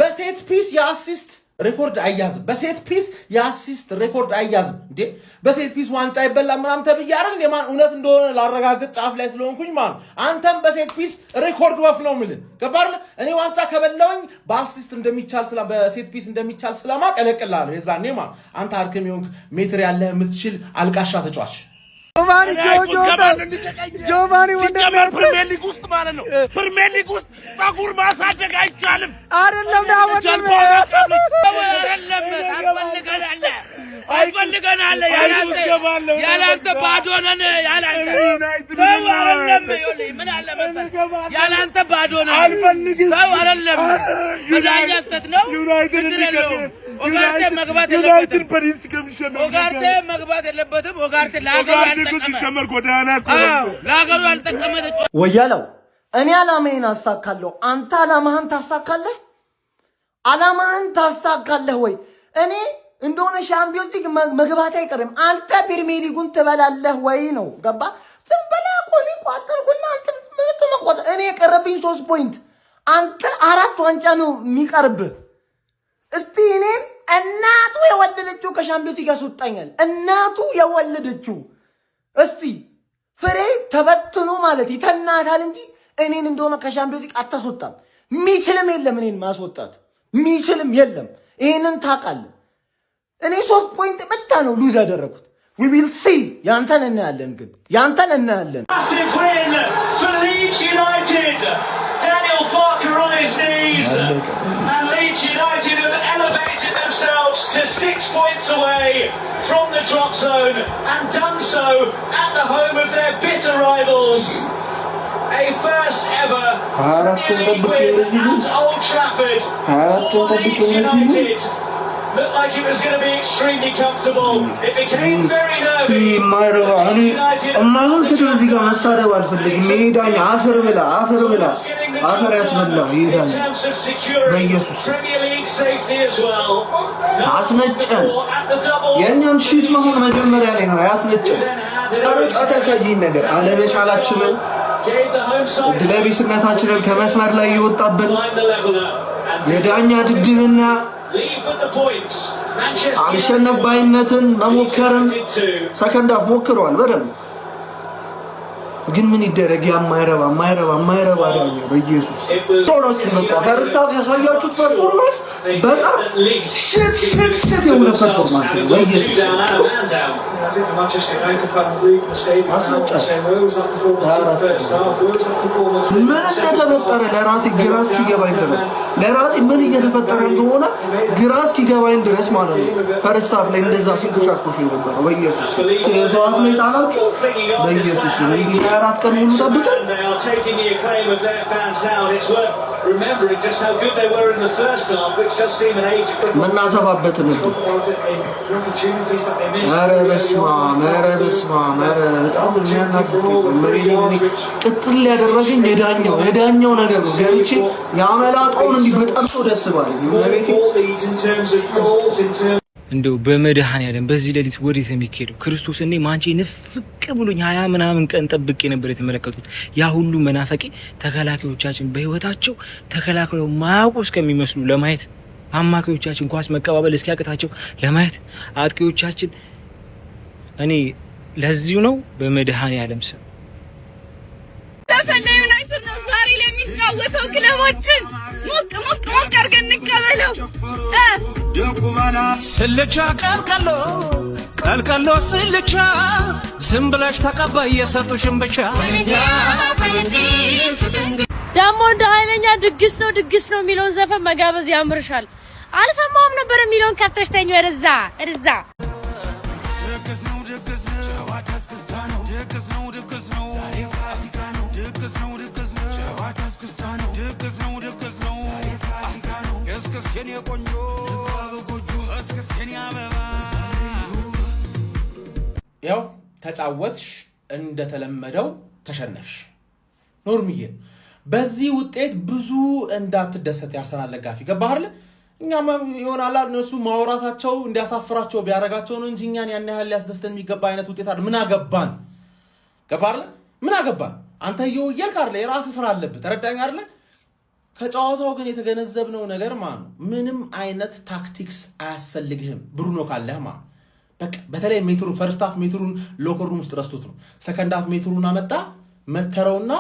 Speaker 9: በሴት ፒስ የአሲስት ሬኮርድ አያዝም በሴት ፒስ የአሲስት ሬኮርድ አያዝም እንዴ በሴት ፒስ ዋንጫ ይበላ ምናምን ተብያ አይደል የማን እውነት እንደሆነ ላረጋግጥ ጫፍ ላይ ስለሆንኩኝ ማን አንተም በሴት ፒስ ሬኮርድ ወፍ ነው ምልን ገባር እኔ ዋንጫ ከበላውኝ በአሲስት እንደሚቻል በሴት ፒስ እንደሚቻል ስለማቅ እለቅልሃለሁ የዛኔ ማን አንተ አድከም ይሁን ሜትር ያለ የምትችል አልቃሻ ተጫዋች
Speaker 13: ጆቫኒ ወንደማር ፕሪሚየር ሊግ ውስጥ ማለት ነው ፕሪሚየር ሊግ ውስጥ ጸጉር ማሳደግ አይቻልም አይደለም አይፈልገናል ያላንተ ባዶ ነን ያላንተ ተው አይደለም ምን አለ መሰል ያላንተ ባዶ ነን አልፈልግም ተው አይደለም መዳኛ ስተት ነው ችግር የለውም ኦጋርቴ መግባት የለበትም ኦጋርቴ መግባት የለበትም ኦጋርቴ ለሀገሩ ያልጠቀመ
Speaker 1: ወያለው እኔ አላማዬን አሳካለሁ አንተ አላማህን ታሳካለህ ወይ እኔ እንደሆነ ሻምፒዮንስ ሊግ መግባት አይቀርም አንተ ፕሪሚየር ሊጉን ትበላለህ ወይ ነው ገባ ዝም ብለህ ቆሊ ቋጠርኩና አንተ መቆጣ እኔ የቀረብኝ 3 ፖይንት አንተ 4 ዋንጫ ነው የሚቀርብ እስቲ እኔን እናቱ የወለደችው ከሻምፒዮንስ ሊግ ያስወጣኛል እናቱ የወለደችው እስቲ ፍሬ ተበትኖ ማለት ይተናታል እንጂ እኔን እንደሆነ ከሻምፒዮንስ ሊግ አታስወጣም ሚችልም የለም እኔን ማስወጣት ሚችልም የለም ይሄንን ታውቃለህ እኔ 3 ፖይንት ብቻ ነው ሉዝ ያደረኩት we will see ያንተን እናያለን ግን ያንተን እናያለን
Speaker 12: massive win for Leeds United Daniel Farke on his knees and Leeds United have elevated themselves to 6 points away from the drop zone and done so at the home of their bitter rivals a first ever Premier League win at Old Trafford for Leeds United looked like it was going to be extremely comfortable. It became very nervy.
Speaker 1: እማሁን ስለ እዚህ ጋር መሳደብ አልፈልግም ይሄዳኝ አፈር ብላ አፈር ያስበላ ይሄዳኝ በኢየሱስ አስነጨን የኛም ሺት መሆን መጀመሪያ ላይ ነው ያስነጨን አረጫታ ያሳየኝ ነገር አለመቻላችንን ድለቢስነታችንን ከመስመር ላይ ይወጣብን የዳኛ ድድብና አልሸነፍ ባይነትን መሞከርን ሰከንድ አፍ ሞክረዋል በደንብ ግን ምን ይደረግ የማይረባ ዳኛ በኢየሱስ ቶሎቹ በቃ ፈርስት አፍ ያሳያችሁት ፐርፎርማንስ በጣም ሽት የሆነ ፐርፎርማንስ ነው በኢየሱስ ምን እንደተፈጠረ ለራሴ ግራ እስኪገባኝ ድረስ ማለት ነው ፈርስት አፍ ላይ እንደዛ ሲንኮሻኮሽ ነበር በኢየሱስ ተዛፍ ላይ ጣላችሁ በኢየሱስ እንግዲህ 4 ቀን ሙሉ ጠብቀን ምናሰባበት ነው ኧረ በስመ አብ በጣም የሚያናግር ቅጥል ያደረገኝ የዳኛው ነገር ነው ገብቼ ያመላጣውን እንዲህ በጣም ደስ ባለኝ
Speaker 11: እንደው በመድኃኔዓለም በዚህ ሌሊት ወዴት የሚካሄደው ክርስቶስ እኔ ማንቺ ንፍቅ ብሎኝ 20 ምናምን ቀን ጠብቄ ነበር የተመለከቱት ያ ሁሉ መናፈቄ ተከላካዮቻችን በህይወታቸው ተከላክለው ማያውቁ እስከሚመስሉ ለማየት አማካዮቻችን ኳስ መቀባበል እስኪያቅታቸው ለማየት አጥቂዎቻችን እኔ ለዚሁ ነው በመድኃኔዓለም ስም
Speaker 10: ተፈለ ዩናይትድ ነው ዛሬ ለሚጫወተው ክለባችን ሞቅ ሞቅ ሞቅ አድርገን እንቀበለው።
Speaker 13: ስልቻ ቀልቀሎ ስልቻ ዝም ብለሽ ተቀበይ የሰጡሽን ብቻ
Speaker 4: ደግሞ እንደ ኃይለኛ ድግስ ነው የሚለውን ዘፈን መጋበዝ ያምርሻል። አልሰማውም ነበር የሚለውን ከፍተሽ ተኝ ወደዛ
Speaker 9: ያው ተጫወትሽ እንደተለመደው ተሸነፍሽ። ኖርምዬ በዚህ ውጤት ብዙ እንዳትደሰት ያርሰናል ደጋፊ ገባህ አይደል? እኛም ይሆናል እነሱ ማውራታቸው እንዲያሳፍራቸው ቢያረጋቸው ነው እንጂ እኛን ያን ያህል ሊያስደስተን የሚገባ አይነት ውጤት አይደል። ምን አገባን? ገባህ አይደል? ምን አገባን? አንተ እየወየልክ አይደል? የራስህ ስራ አለብህ። ተረዳኝ አይደል? ከጨዋታው ግን የተገነዘብነው ነገር ማለት ነው ምንም አይነት ታክቲክስ አያስፈልግህም ብሩኖ ካለህ ማለት በቃ በተለይ ሜትሩ ፈርስት ሃፍ ሜትሩን ሎከር ሩም ውስጥ ረስቶት ነው። ሰከንድ ሃፍ ሜትሩን አመጣ መተረውና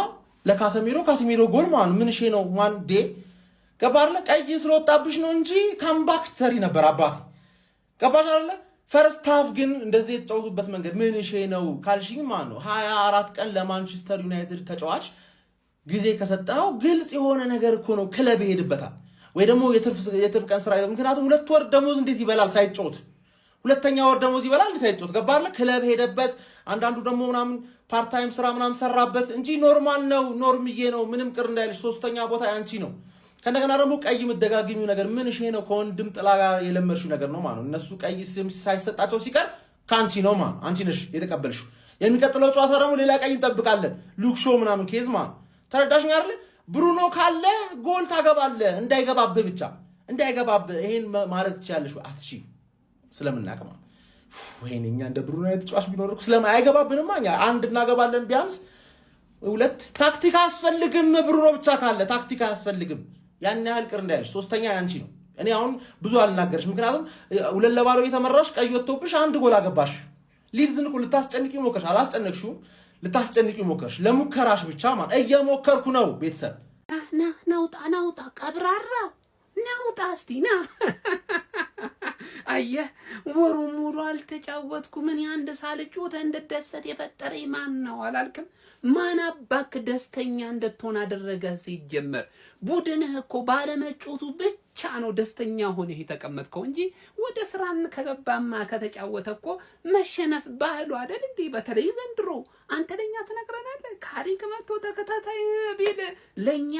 Speaker 9: ካሲሚሮ ጎል ማለት ምን እሺ ነው ማን ዴ ገባርለ ቀይ ስለወጣብሽ ነው እንጂ ካምባክ ሰሪ ነበር አባት ገባሽ አይደለ? ፈርስት ሃፍ ግን እንደዚህ የተጫወቱበት መንገድ ምን እሺ ነው ካልሽኝ ማለት ነው 24 ቀን ለማንቸስተር ዩናይትድ ተጫዋች ጊዜ ከሰጠው ግልጽ የሆነ ነገር እኮ ነው። ክለብ ይሄድበታል ወይ ደግሞ የትርፍ ቀን ስራ ምክንያቱም 2 ወር ደሞዝ እንዴት ይበላል ሳይጮት ሁለተኛ ወር ደሞዝ ይበላል ሳይጮት ገባርለ ክለብ ሄደበት። አንዳንዱ ደግሞ ምናምን ፓርት ታይም ስራ ምናምን ሰራበት እንጂ ኖርማል ነው። ኖርምዬ ነው ምንም ቅር እንዳይልሽ። ሶስተኛ ቦታ ያንቺ ነው። ከነገና ደግሞ ቀይ መደጋግሚው ነገር ምን እሺ ነው ከወንድም ጥላ ጋር የለመርሽው ነገር ነው ማለት ነው። እነሱ ቀይ ስም ሳይሰጣቸው ሲቀር ካንቺ ነው ማለት አንቺ ነሽ የተቀበልሽው። የሚቀጥለው ጨዋታ ደግሞ ሌላ ቀይ እንጠብቃለን። ሉክ ሾው ምናምን ኬዝ ማለት ተረዳሽኝ አይደል? ብሩኖ ካለ ጎል ታገባለህ። እንዳይገባብህ ብቻ እንዳይገባብህ ይሄን ማለት ትችያለሽ። አትሺ ስለምናቀማ ወይኔኛ እንደ ብሩኖ የተጫዋች ቢኖርኩ ስለማይገባብንማ እኛ አንድ እናገባለን ቢያንስ ሁለት። ታክቲክ አያስፈልግም። ብሩኖ ብቻ ካለ ታክቲክ አያስፈልግም። ያን ያህል ቅር እንዳይልሽ። ሶስተኛ ያንቺ ነው። እኔ አሁን ብዙ አልናገርሽ፣ ምክንያቱም 2-0 የተመራሽ ቀይ ወጥቶብሽ አንድ ጎል አገባሽ። ሊድዝን እኮ ልታስጨንቂው ሞከርሽ፣ አላስጨነቅሽውም። ልታስጨንቂው ሞከርሽ። ለሙከራሽ ብቻ ማለት እየሞከርኩ ነው። ቤተሰብ
Speaker 3: ናውጣ ቀብራራው ናውጣ እስቲ ና አየህ ወሩን ሙሉ አልተጫወትኩም እኔ አንድ ሳልጮት እንደደሰት የፈጠረኝ ማን ነው አላልክም? ማን አባክ ደስተኛ እንድትሆን አደረገ? ሲጀመር ቡድንህ እኮ ባለመጮቱ ብቻ ነው ደስተኛ ሆነህ የተቀመጥከው እንጂ ወደ ስራን ከገባማ ከተጫወተ እኮ መሸነፍ ባህሉ አይደል እንዴ? በተለይ ዘንድሮ አንተ ለኛ ትነግረናለህ። ካሪክ መጥቶ ተከታታይ ቢል ለኛ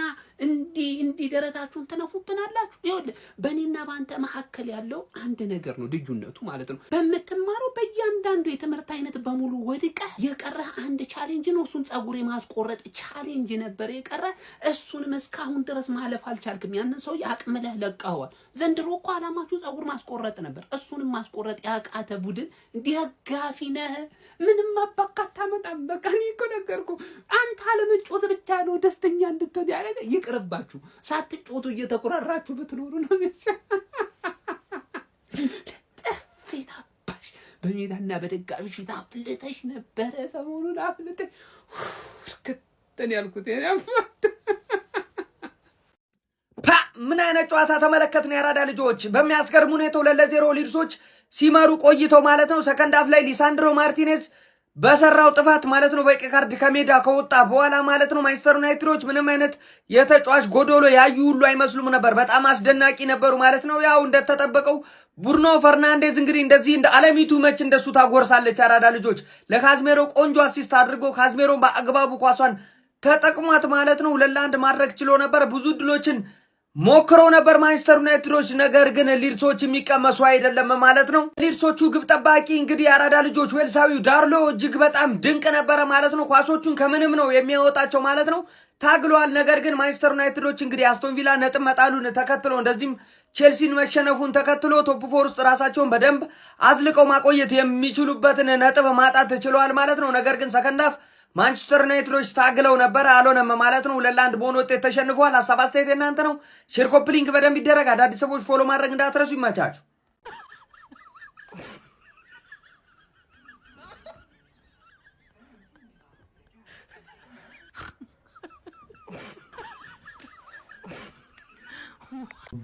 Speaker 3: እንዲ ደረታችሁን ተነፉብናላችሁ። ይኸውልህ በእኔና በአንተ መካከል ያለው አንድ ነገር ነው ልዩነቱ ማለት ነው። በምትማረው በእያንዳንዱ የትምህርት አይነት በሙሉ ወድቀህ የቀረህ አንድ ቻሌንጅ ነው። እሱም ጸጉር የማስቆረጥ ቻሌንጅ ነበር የቀረህ። እሱንም እስካሁን ድረስ ማለፍ አልቻልክም። ያንን ሰው አቅምለህ ለቀኸዋል። ዘንድሮ እኮ አላማችሁ ጸጉር ማስቆረጥ ነበር። እሱንም ማስቆረጥ ያቃተ ቡድን ደጋፊ ነህ። ምንም አባካታ መጣም በቃ እኔ እኮ ነገርኩ። አንተ አለመጮት ብቻ ነው ደስተኛ እንድትሆን ያደረገ። ይቅርባችሁ፣ ሳትጮቱ እየተቆራራችሁ ብትኖሩ ነው የሚሻለው። ጥፍታባሽ በሜዳና በደጋፊሽ ታፍልተሽ ነበረ። ሰሞኑን አፍልተሽ ከተን ያልኩት
Speaker 1: ምን አይነት ጨዋታ ተመለከትን? የአራዳ ልጆች በሚያስገርም ሁኔታ 2-0 ሊድሶች ሲመሩ ቆይተው ማለት ነው። ሰከንድ ሃፍ ላይ ሊሳንድሮ ማርቲኔዝ በሰራው ጥፋት ማለት ነው በቀይ ካርድ ከሜዳ ከወጣ በኋላ ማለት ነው ማንቸስተር ዩናይትዶች ምንም አይነት የተጫዋች ጎዶሎ ያዩ ሁሉ አይመስሉም ነበር። በጣም አስደናቂ ነበሩ ማለት ነው። ያው እንደተጠበቀው ብሩኖ ፈርናንዴዝ እንግዲህ እንደዚህ እንደ አለሚቱ መች እንደሱ ታጎርሳለች። አራዳ ልጆች ለካዝሜሮ ቆንጆ አሲስት አድርጎ ካዝሜሮን በአግባቡ ኳሷን ተጠቅሟት ማለት ነው 2-1 ማድረግ ችሎ ነበር። ብዙ ድሎችን ሞክሮ ነበር ማንቸስተር ዩናይትዶች። ነገር ግን ሊድሶች የሚቀመሱ አይደለም ማለት ነው። ሊድሶቹ ግብ ጠባቂ እንግዲህ የአራዳ ልጆች ዌልሳዊው ዳርሎ እጅግ በጣም ድንቅ ነበረ ማለት ነው። ኳሶቹን ከምንም ነው የሚያወጣቸው ማለት ነው። ታግሏል። ነገር ግን ማንቸስተር ዩናይትዶች እንግዲህ አስቶን ቪላ ነጥብ መጣሉን ተከትሎ እንደዚህም ቼልሲን መሸነፉን ተከትሎ ቶፕ 4 ውስጥ ራሳቸውን በደንብ አዝልቀው ማቆየት የሚችሉበትን ነጥብ ማጣት ችለዋል ማለት ነው። ነገር ግን ሰከንድ ሃፍ
Speaker 14: ማንቸስተር ዩናይትዶች ታግለው ነበር አልሆነም ማለት ነው። 2-1 በሆነ ውጤት ተሸንፏል። ሐሳብ አስተያየት እናንተ ነው። ሼር ኮፒ ሊንክ በደንብ ይደረግ። አዳዲስ ሰዎች ፎሎ ማድረግ እንዳትረሱ። ይመቻችሁ።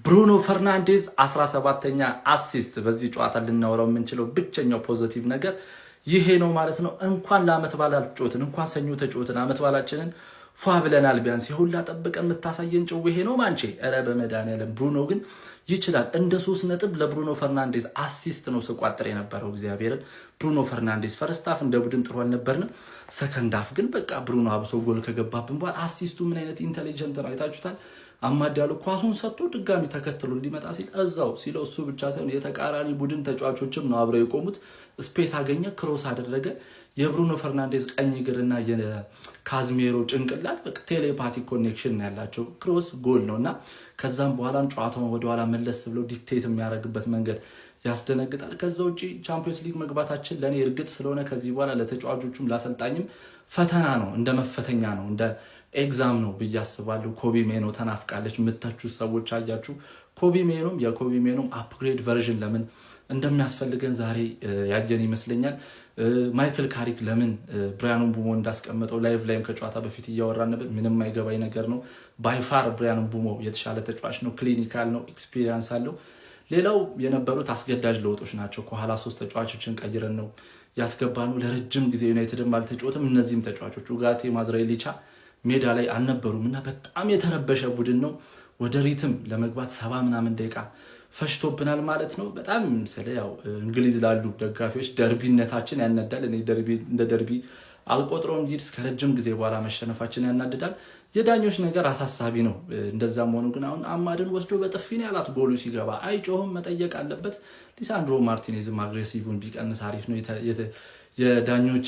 Speaker 8: ብሩኖ ፈርናንዴዝ 17ኛ አሲስት በዚህ ጨዋታ ልናወራው የምንችለው ብቸኛው ፖዚቲቭ ነገር ይሄ ነው ማለት ነው። እንኳን ለአመት በዓል አልተጫወትን፣ እንኳን ሰኞ ተጫወትን፣ አመት በዓላችንን ፏ ብለናል። ቢያንስ ይሁላ ጠብቀን የምታሳየን ጭው ይሄ ነው ማንቼ። ኧረ በመድኃኒዓለም ብሩኖ ግን ይችላል። እንደ 3 ነጥብ ለብሩኖ ፈርናንዴዝ አሲስት ነው ስቋጥር የነበረው እግዚአብሔርን። ብሩኖ ፈርናንዴዝ ፈርስት ሃፍ እንደ ቡድን ጥሩ አልነበርንም። ሰከንድ ሃፍ ግን በቃ ብሩኖ አብሶ ጎል ከገባብን በኋላ አሲስቱ ምን አይነት ኢንተሊጀንት ነው አይታችሁታል። አማዳሉ ኳሱን ሰጥቶ ድጋሚ ተከትሎ ሊመጣ ሲል እዛው ሲለው እሱ ብቻ ሳይሆን የተቃራኒ ቡድን ተጫዋቾችም ነው አብረው የቆሙት። ስፔስ አገኘ፣ ክሮስ አደረገ። የብሩኖ ፈርናንዴዝ ቀኝ እግርና የካዝሜሮ ጭንቅላት በቃ ቴሌፓቲክ ኮኔክሽን ያላቸው ክሮስ ጎል ነውና ከዛም በኋላም ጨዋታውን ወደ ኋላ መለስ ብሎ ዲክቴት የሚያደርግበት መንገድ ያስደነግጣል። ከዛ ውጪ ቻምፒየንስ ሊግ መግባታችን ለኔ እርግጥ ስለሆነ ከዚህ በኋላ ለተጫዋቾቹም ላሰልጣኝም ፈተና ነው፣ እንደ መፈተኛ ነው፣ እንደ ኤግዛም ነው ብዬ አስባለሁ። ኮቢ ሜኖ ተናፍቃለች የምታችሁ ሰዎች አያችሁ። ኮቢ ሜኖም አፕግሬድ ቨርዥን ለምን እንደሚያስፈልገን ዛሬ ያየን ይመስለኛል። ማይክል ካሪክ ለምን ብራያን ምቡሞ እንዳስቀመጠው ላይቭ ላይም ከጨዋታ በፊት እያወራን ነበር። ምንም አይገባኝ ነገር ነው። ባይፋር ብራያን ምቡሞ የተሻለ ተጫዋች ነው፣ ክሊኒካል ነው፣ ኤክስፒሪየንስ አለው። ሌላው የነበሩት አስገዳጅ ለውጦች ናቸው። ከኋላ 3 ተጫዋቾችን ቀይረን ነው ያስገባነው። ለረጅም ጊዜ ዩናይትድም አልተጫወተም። እነዚህም ተጫዋቾች ኡጋቴ፣ ማዝራኤሊቻ ሜዳ ላይ አልነበሩም እና በጣም የተረበሸ ቡድን ነው። ወደ ሪትም ለመግባት 70 ምናምን ደቂቃ ፈሽቶብናል ማለት ነው። በጣም ስለ ያው እንግሊዝ ላሉ ደጋፊዎች ደርቢነታችን ያናዳል። እኔ እንደ ደርቢ አልቆጥረውም። ሊድስ ከረጅም ጊዜ በኋላ መሸነፋችን ያናድዳል። የዳኞች ነገር አሳሳቢ ነው። እንደዛም ሆኖ ግን አሁን አማድን ወስዶ በጥፊ ነው ያላት። ጎሉ ሲገባ አይጮህም፣ መጠየቅ አለበት። ሊሳንድሮ ማርቲኔዝም አግሬሲቭን ቢቀንስ አሪፍ ነው። የዳኞች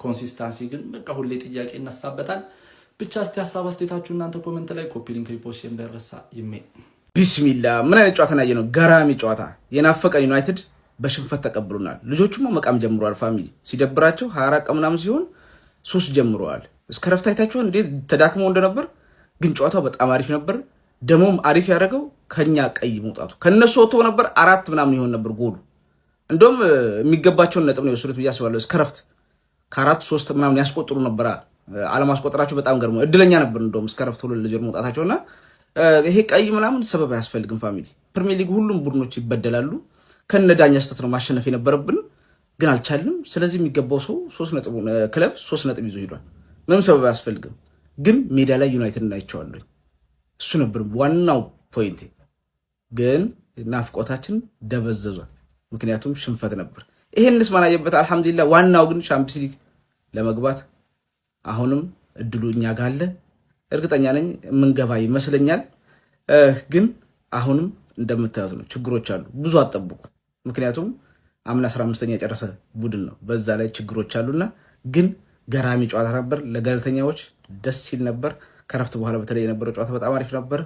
Speaker 8: ኮንሲስታንሲ ግን በቃ ሁሌ ጥያቄ ይነሳበታል። ብቻ እስቲ ሀሳብ አስተያየታችሁ እናንተ ኮሜንት ላይ ኮፒ ሊንክ ሪፖስት እንዳይረሳ። ይሜ
Speaker 7: ቢስሚላ ምን አይነት ጨዋታ ነው ያየነው? ገራሚ ጨዋታ። የናፈቀን ዩናይትድ በሽንፈት ተቀብሉናል። ልጆቹም መቃም ጀምረዋል። ፋሚሊ ሲደብራቸው 24 ቀን ምናምን ሲሆን 3 ጀምረዋል። እስከ ረፍት አይታችኋል እንዴ ተዳክመው እንደነበር። ግን ጨዋታው በጣም አሪፍ ነበር። ደሞም አሪፍ ያደረገው ከኛ ቀይ መውጣቱ። ከነሱ ወጥቶ ነበር 4 ምናምን ይሆን ነበር ጎሉ። እንደውም የሚገባቸውን ነጥብ ነው የወሰዱት ብዬ አስባለሁ። እስከ ረፍት ከ4 3 ምናምን ያስቆጥሩ ነበር። አለማስቆጠራቸው በጣም ገርሞ እድለኛ ነበር። እንደውም እስከ ረፍት 2-0 መውጣታቸውና ይሄ ቀይ ምናምን ሰበብ አያስፈልግም። ፋሚሊ ፕሪሚየር ሊግ ሁሉም ቡድኖች ይበደላሉ። ከነዳኛ ስተት ነው ማሸነፍ የነበረብን ግን አልቻልንም። ስለዚህ የሚገባው ሰው 3 ነጥብ ክለብ 3 ነጥብ ይዞ ሄዷል። ምንም ሰበብ አያስፈልግም። ግን ሜዳ ላይ ዩናይትድ እናይቸዋለሁ። እሱ ነበር ዋናው ፖይንት። ግን ናፍቆታችን ደበዘዟል። ምክንያቱም ሽንፈት ነበር። ይሄንስ ማናየበት አልহামዱሊላህ። ዋናው ግን ቻምፒየንስ ሊግ ለመግባት አሁንም እድሉ እኛ ጋር አለ። እርግጠኛ ነኝ የምንገባ ይመስለኛል። ግን አሁንም እንደምታዩት ነው ችግሮች አሉ። ብዙ አትጠብቁ። ምክንያቱም አምና 15ኛ የጨረሰ ቡድን ነው። በዛ ላይ ችግሮች አሉና ግን ገራሚ ጨዋታ ነበር። ለገለልተኛዎች ደስ ሲል ነበር። ከረፍት በኋላ በተለይ የነበረው ጨዋታ በጣም አሪፍ ነበር።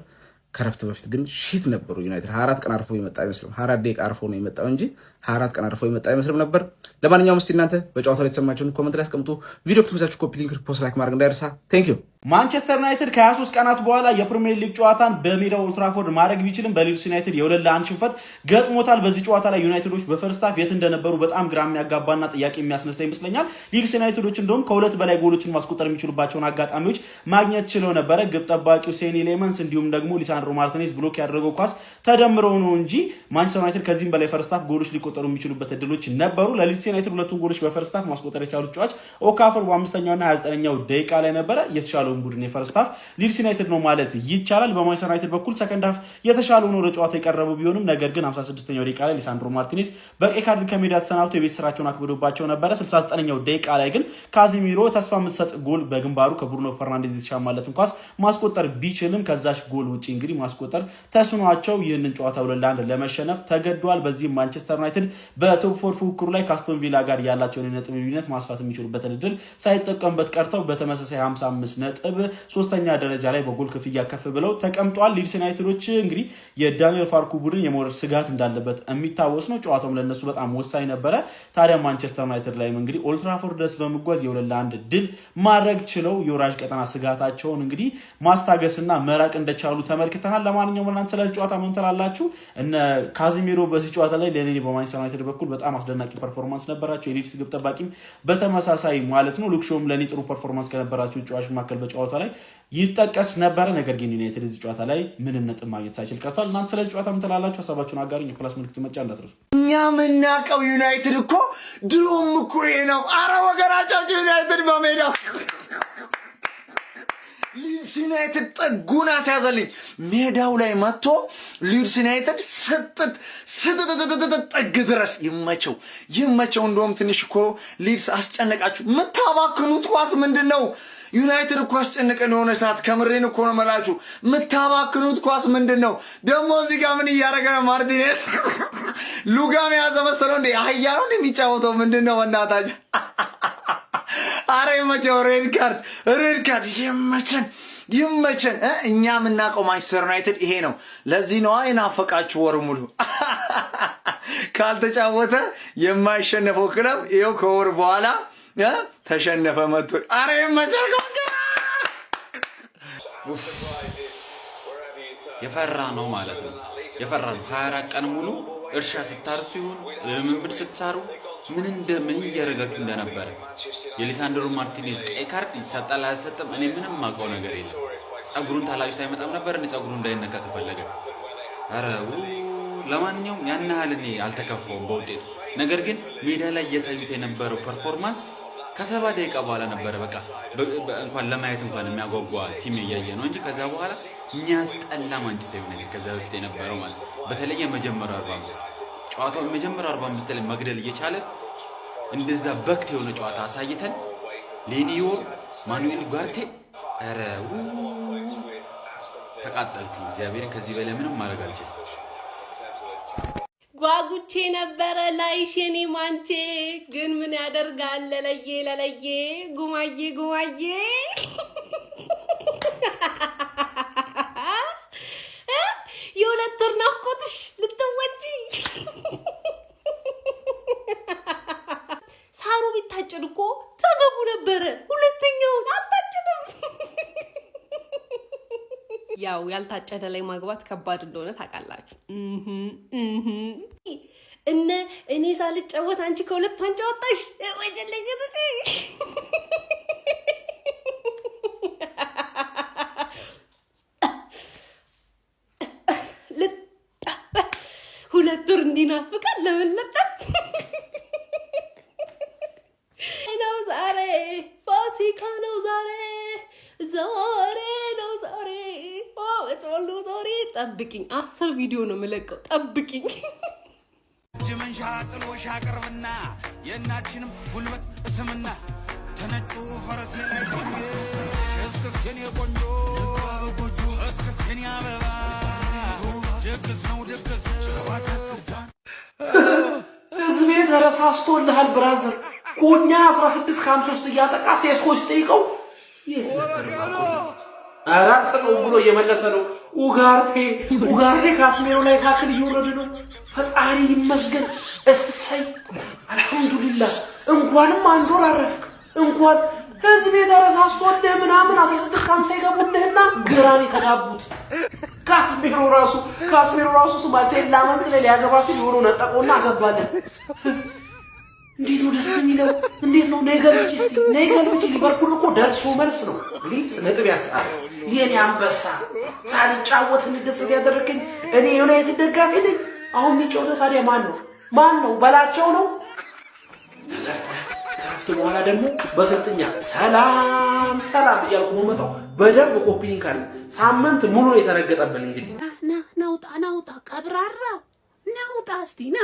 Speaker 7: ከረፍት በፊት ግን ሺት ነበሩ። ዩናይትድ 24 ቀን አርፎ የመጣ አይመስልም። 24 ደቂቃ አርፎ ነው የመጣው እንጂ 24 ቀን አርፎ የመጣ አይመስልም ነበር። ለማንኛውም እስቲ እናንተ በጨዋታው ላይ የተሰማችሁን ኮሜንት ላይ አስቀምጡ። ቪዲዮ ከተመቻችሁ ኮፒ ሊንክ፣ ፖስት፣ ላይክ ማድረግ እንዳይረሳ። ቴንክ ዩ።
Speaker 6: ማንቸስተር ዩናይትድ ከ23 ቀናት በኋላ የፕሪሚየር ሊግ ጨዋታን በሜዳው ኦልድ ትራፎርድ ማድረግ ቢችልም በሊድስ ዩናይትድ የ2-1 ሽንፈት ገጥሞታል። በዚህ ጨዋታ ላይ ዩናይትዶች በፈርስት ሃፍ የት እንደነበሩ በጣም ግራ የሚያጋባና ጥያቄ የሚያስነሳ ይመስለኛል። ሊድስ ዩናይትዶች እንደውም ከ2 በላይ ጎሎችን ማስቆጠር የሚችሉባቸውን አጋጣሚዎች ማግኘት ችለው ነበረ። ግብ ጠባቂው ሴኒ ሌመንስ እንዲሁም ደግሞ ሊሳንድሮ ማርቲኔዝ ብሎክ ያደረገው ኳስ ተደምረው ነው እንጂ ማንቸስተር ዩናይትድ ከዚህም በላይ ፈርስት ሃፍ ጎሎች ሊቆጠሩ የሚችሉበት እድሎች ነበሩ። ለሊድስ ዩናይትድ 2 ጎሎች በፈርስት ሃፍ ማስቆጠር የቻሉት ተጫዋች ኦካፈር በ5ኛውና 29ኛው ደቂቃ ላይ ነበረ። የተሻለውን ቡድን የፈርስት ሃፍ ሊድስ ዩናይትድ ነው ማለት ይቻላል። በማንቸስተር ዩናይትድ በኩል ሰከንድ ሃፍ የተሻለ ሆኖ ወደ ጨዋታ የቀረቡ ቢሆንም ነገር ግን 56ኛው ደቂቃ ላይ ሊሳንድሮ ማርቲኔዝ በቀይ ካርድ ከሜዳ ተሰናብቶ የቤት ስራቸውን አክብዶባቸው ነበረ። 69ኛው ደቂቃ ላይ ግን ካዚሚሮ ተስፋ የምትሰጥ ጎል በግንባሩ ከብሩኖ ፈርናንዴዝ የተሻማለትን ኳስ ማስቆጠር ቢችልም ከዛሽ ጎል ውጪ እንግዲህ እንግዲህ ማስቆጠር ተስኗቸው ይህንን ጨዋታ 2-1 ለመሸነፍ ተገዷል። በዚህም ማንቸስተር ዩናይትድ በቶፕ 4 ፉክክሩ ላይ ከአስቶን ቪላ ጋር ያላቸውን የነጥብ ልዩነት ማስፋት የሚችሉበትን እድል ሳይጠቀሙበት ቀርተው በተመሳሳይ 55 ነጥብ ሶስተኛ ደረጃ ላይ በጎል ክፍያ ከፍ ብለው ተቀምጧል። ሊድስ ዩናይትዶች እንግዲህ የዳንኤል ፋርኩ ቡድን የመውረድ ስጋት እንዳለበት የሚታወስ ነው። ጨዋታውም ለነሱ በጣም ወሳኝ ነበረ። ታዲያ ማንቸስተር ዩናይትድ ላይ እንግዲህ ኦልድ ትራፎርድ ድረስ በመጓዝ የ2-1 ድል ማድረግ ችለው የወራጅ ቀጠና ስጋታቸውን እንግዲህ ማስታገስና መራቅ እንደቻሉ ተመልክተናል። ለማንኛውም እናንተ ስለዚህ ጨዋታ ምን ትላላችሁ? እነ ካዚሜሮ በዚህ ጨዋታ ላይ ለኔ በማንቸስተር ዩናይትድ በኩል በጣም አስደናቂ ፐርፎርማንስ ነበራቸው። የሊድስ ግብ ጠባቂም በተመሳሳይ ማለት ነው። ሉክሾም ለኔ ጥሩ ፐርፎርማንስ ከነበራቸው ተጫዋቾች መካከል በጨዋታው ላይ ይጠቀስ ነበረ። ነገር ግን ዩናይትድ እዚህ ጨዋታ ላይ ምንም ነጥብ ማግኘት ሳይችል ቀርቷል። እናንተ ስለዚህ ጨዋታ ምን ትላላችሁ? ሀሳባችሁን አጋሩኝ። የፕላስ ምልክቱ መጫ እንዳትረሱ።
Speaker 1: እኛ የምናውቀው ዩናይትድ እኮ ድሮም እኮ ይሄ ነው። አረ ወገናቸው ዩናይትድ በሜዳው ሊድስ ዩናይትድ ጥጉን አስያዘልኝ። ሜዳው ላይ መጥቶ ሊድስ ዩናይትድ ስትጥ ጥግ ድረስ ይመቸው። እንደውም ትንሽ እኮ ሊድስ አስጨነቃችሁ። የምታባክኑት ኳስ ምንድን ነው? ዩናይትድ እኮ አስጨነቀን የሆነ ሰዓት። ከምሬን እኮ ነው መላችሁ። የምታባክኑት ኳስ ምንድን ነው? ደግሞ እዚህ ጋር ምን እያደረገ ነው? ማርቲኔዝ ሉጋን የያዘ መሰለው እንዴ? አህያ ነው እንደሚጫወተው ምንድን ነው? በእናታችሁ አረ ይመቸው። ሬድ ካርድ ይመቸን። እኛ የምናውቀው ማንቸስተር ዩናይትድ ይሄ ነው። ለዚህ ነዋ የናፈቃችሁ ወር ሙሉ ካልተጫወተ የማይሸነፈው ክለብ ይኸው ከወር በኋላ ተሸነፈ መጥቶ። አረ ይመቸን።
Speaker 5: የፈራ ነው ማለት ነው። 24 ቀን ሙሉ እርሻ ስታርሱ ይሁን ልምምድ ስትሳሩ ምን እያደረጋችሁ እንደነበረ። የሊሳንድሮ ማርቲኔዝ ቀይ ካርድ ይሰጣል አይሰጥም እኔ ምንም ማውቀው ነገር የለም። ጸጉሩን ታላጭቶ አይመጣም ነበር እንዴ? ጸጉሩ እንዳይነካ ተፈለገ። አረ ለማንኛውም ያን ያህል እኔ አልተከፋውም በውጤቱ። ነገር ግን ሜዳ ላይ እያሳዩት የነበረው ፐርፎርማንስ ከ70 ደቂቃ በኋላ ነበረ በቃ እንኳን ለማየት እንኳን የሚያጓጓ ቲም እያየ ነው እንጂ ከዛ በኋላ የሚያስጠላ ማንቸስተር ዩናይትድ ከዛ በፊት የነበረው ማለት በተለይ የመጀመሪያው 45 ጨዋታው የመጀመሪያው 45 ላይ መግደል እየቻለ እንደዛ በክት የሆነ ጨዋታ አሳይተን ሌኒዮ ማኑኤል ጓርቴ አረ ተቃጠልኩ። እግዚአብሔርን ከዚህ በላይ ምንም ማድረግ አልችልም።
Speaker 4: ጓጉቼ ነበረ ላይሽኔ ማንቼ ግን ምን ያደርጋል ለለየ ጉማዬ የሁለት ወር ናፍቆትሽ ልትወጪ ሳሩ ቢታጭድ እኮ ተገቡ ነበረ። ሁለተኛውን አታጭድም። ያው ያልታጨደ ላይ ማግባት ከባድ እንደሆነ ታውቃላችሁ። እኔ ሳልጫወት አንቺ ከሁለት ዋንጫ ወጣሽ ወጀለኝ። ሁለት ወር እንዲናፍቃል ለመለጠፍ ነው ዛሬ ፋሲካ ነው ዛሬ ጠብቂኝ። 10 ቪዲዮ ነው የምለቀው ጠብቂኝ።
Speaker 15: ጅመንሻ ጥሎሽ አቅርብና የእናችንም ጉልበት እስምና ተነጩ ፈረስ ላይ ቆንጆ እስክስን የቆንጆ እስክስን ያበባ ደግስ ነው ደግስ
Speaker 2: ህዝቤ ተረሳስቶልሃል ብራዘር። ኮኛ 16 ከ53 እያጠቃ ሴስኮች ጠይቀው የት ነበር ማቆም? ኧረ ሰጠው ብሎ እየመለሰ ነው። ኡጋርቴ ካስሜሮ ላይ ታክል እየወረደ ነው። ፈጣሪ ይመስገን። እሰይ አልሐምዱሊላህ። እንኳንም አንድ ወር አረፍክ። እንኳን ህዝቤ ተረሳስቶልህ ምናምን 16 ከ50 ይገቡልህና ግራን የተጋቡት ካስሜሮ ራሱ ስማ ሴላ መስለ ሊያገባ ሲል የሆነ ነጠቆና አገባለት። እንዴት ነው ደስ የሚለው! እንዴት ነው ነገርጂ ሊቨርፑል እኮ ደርሶ መልስ ነው። ሊድስ ነጥብ ያስጣል። የኔ አንበሳ ሳልጫወት እንደደስ ያደረከኝ እኔ ዩናይትድ ደጋፊ ነኝ። አሁን የሚጫወተው ታዲያ ማን ነው? በላቸው ነው ተሰርተ ከፍት በኋላ ደግሞ በስልጥኛ ሰላም እያልኩ መጣው። በደንብ ኮፒኒንግ አለ። ሳምንት ሙሉ የተረገጠብን እንግዲህ
Speaker 3: ናውጣ ቀብራራው ናውጣ እስቲ ና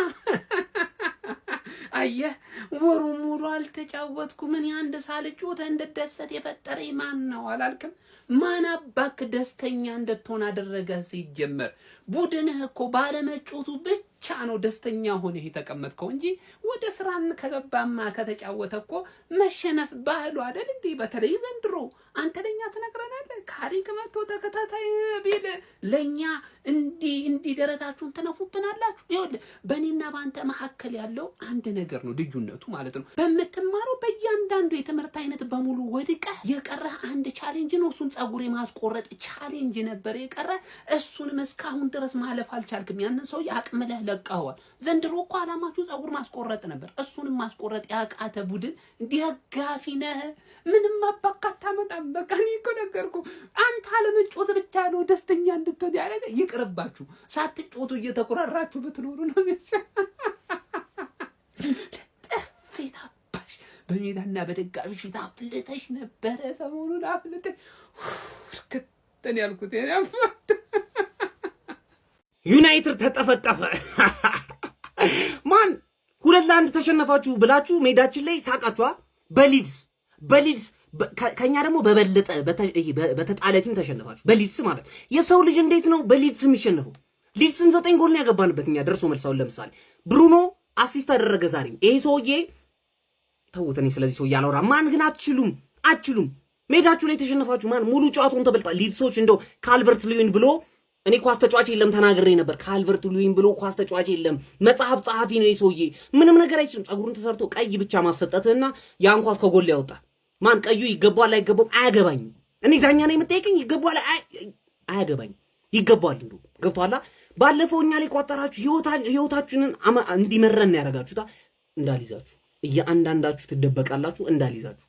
Speaker 3: አየህ ወሩን ሙሉ አልተጫወትኩም እኔ አንድ ሳልጫወት እንደደሰት የፈጠረኝ ማን ነው አላልክም? ማን አባክ ደስተኛ እንድትሆን አደረገ? ሲጀመር ቡድንህ እኮ ባለመጫወቱ ብቻ ነው ደስተኛ ሆነህ የተቀመጥከው እንጂ ወደ ስራን ከገባማ ከተጫወተ እኮ መሸነፍ ባህሉ አይደል እንዴ? በተለይ ዘንድሮ አንተ ለኛ ትነግረናለህ። ካሪክ መጥቶ ተከታታይ ቢል ለኛ እንዲ ደረታችሁን ትነፉብናላችሁ። ይኸውልህ በእኔና በአንተ መካከል ያለው አንድ ነገር ነው ልዩነቱ ማለት ነው። በምትማረው በእያንዳንዱ የትምህርት አይነት በሙሉ ወድቀህ የቀረህ አንድ ቻሌንጅ ነው። እሱም ጸጉር የማስቆረጥ ቻሌንጅ ነበር የቀረህ። እሱንም እስካሁን ድረስ ማለፍ አልቻልክም። ያንን ሰው አቅምለህ ለቀኸዋል። ዘንድሮ እኮ አላማችሁ ጸጉር ማስቆረጥ ነበር። እሱንም ማስቆረጥ ያቃተ ቡድን ደጋፊ ነህ። ምንም አባካታ መጣም በቃ እኔ እኮ ነገርኩህ። አንተ አለመጫወት ብቻ ነው ደስተኛ እንድትሆን ያደረገ። ይቅርባችሁ፣ ሳትጫወቱ እየተቆራራችሁ ብትኖሩ ነው የሚሻለው። ጥፊት አባሽ በሜዳና በደጋፊ ፊት አፍልተሽ ነበረ። ሰሞኑን አፍልተሽ ከተን ያልኩት
Speaker 2: ዩናይትድ ተጠፈጠፈ። ማን 2-1 ተሸነፋችሁ ብላችሁ ሜዳችን ላይ ሳቃችኋ። በሊድስ ከኛ ደግሞ በበለጠ በተጣለ ቲም ተሸነፋችሁ። በሊድስ ማለት የሰው ልጅ እንዴት ነው በሊድስ የሚሸነፈው? ሊድስን 9 ጎል ነው ያገባንበት እኛ ደርሶ መልሳውን። ለምሳሌ ብሩኖ አሲስት አደረገ ዛሬ። ይሄ ሰውዬ ተውተኔ ስለዚህ ሰው ያላወራ። ማን ግን አትችሉም። ሜዳችሁ ላይ ተሸነፋችሁ። ማን ሙሉ ጨዋታውን ተበልጣ። ሊድሶች እንደው ካልቨርት ሉዊን ብሎ እኔ ኳስ ተጫዋች የለም ተናግሬ ነበር። ካልቨርት ሉዊን ብሎ ኳስ ተጫዋች የለም። መጽሐፍ ጸሐፊ ነው የሰውዬ። ምንም ነገር አይችልም። ጸጉሩን ተሰርቶ ቀይ ብቻ ማሰጠትህና ያን ኳስ ከጎል ያወጣ። ማን ቀዩ ይገባዋል አይገባውም አያገባኝም። እኔ ዳኛ ነኝ የምጠይቀኝ። ይገባዋል አያገባኝም። ይገባዋል እንደው ገብቷላ። ባለፈው እኛ ላይ ቋጠራችሁ ህይወታችንን እንዲመረን ያደርጋችሁታ። እንዳልይዛችሁ እያንዳንዳችሁ ትደበቃላችሁ። እንዳልይዛችሁ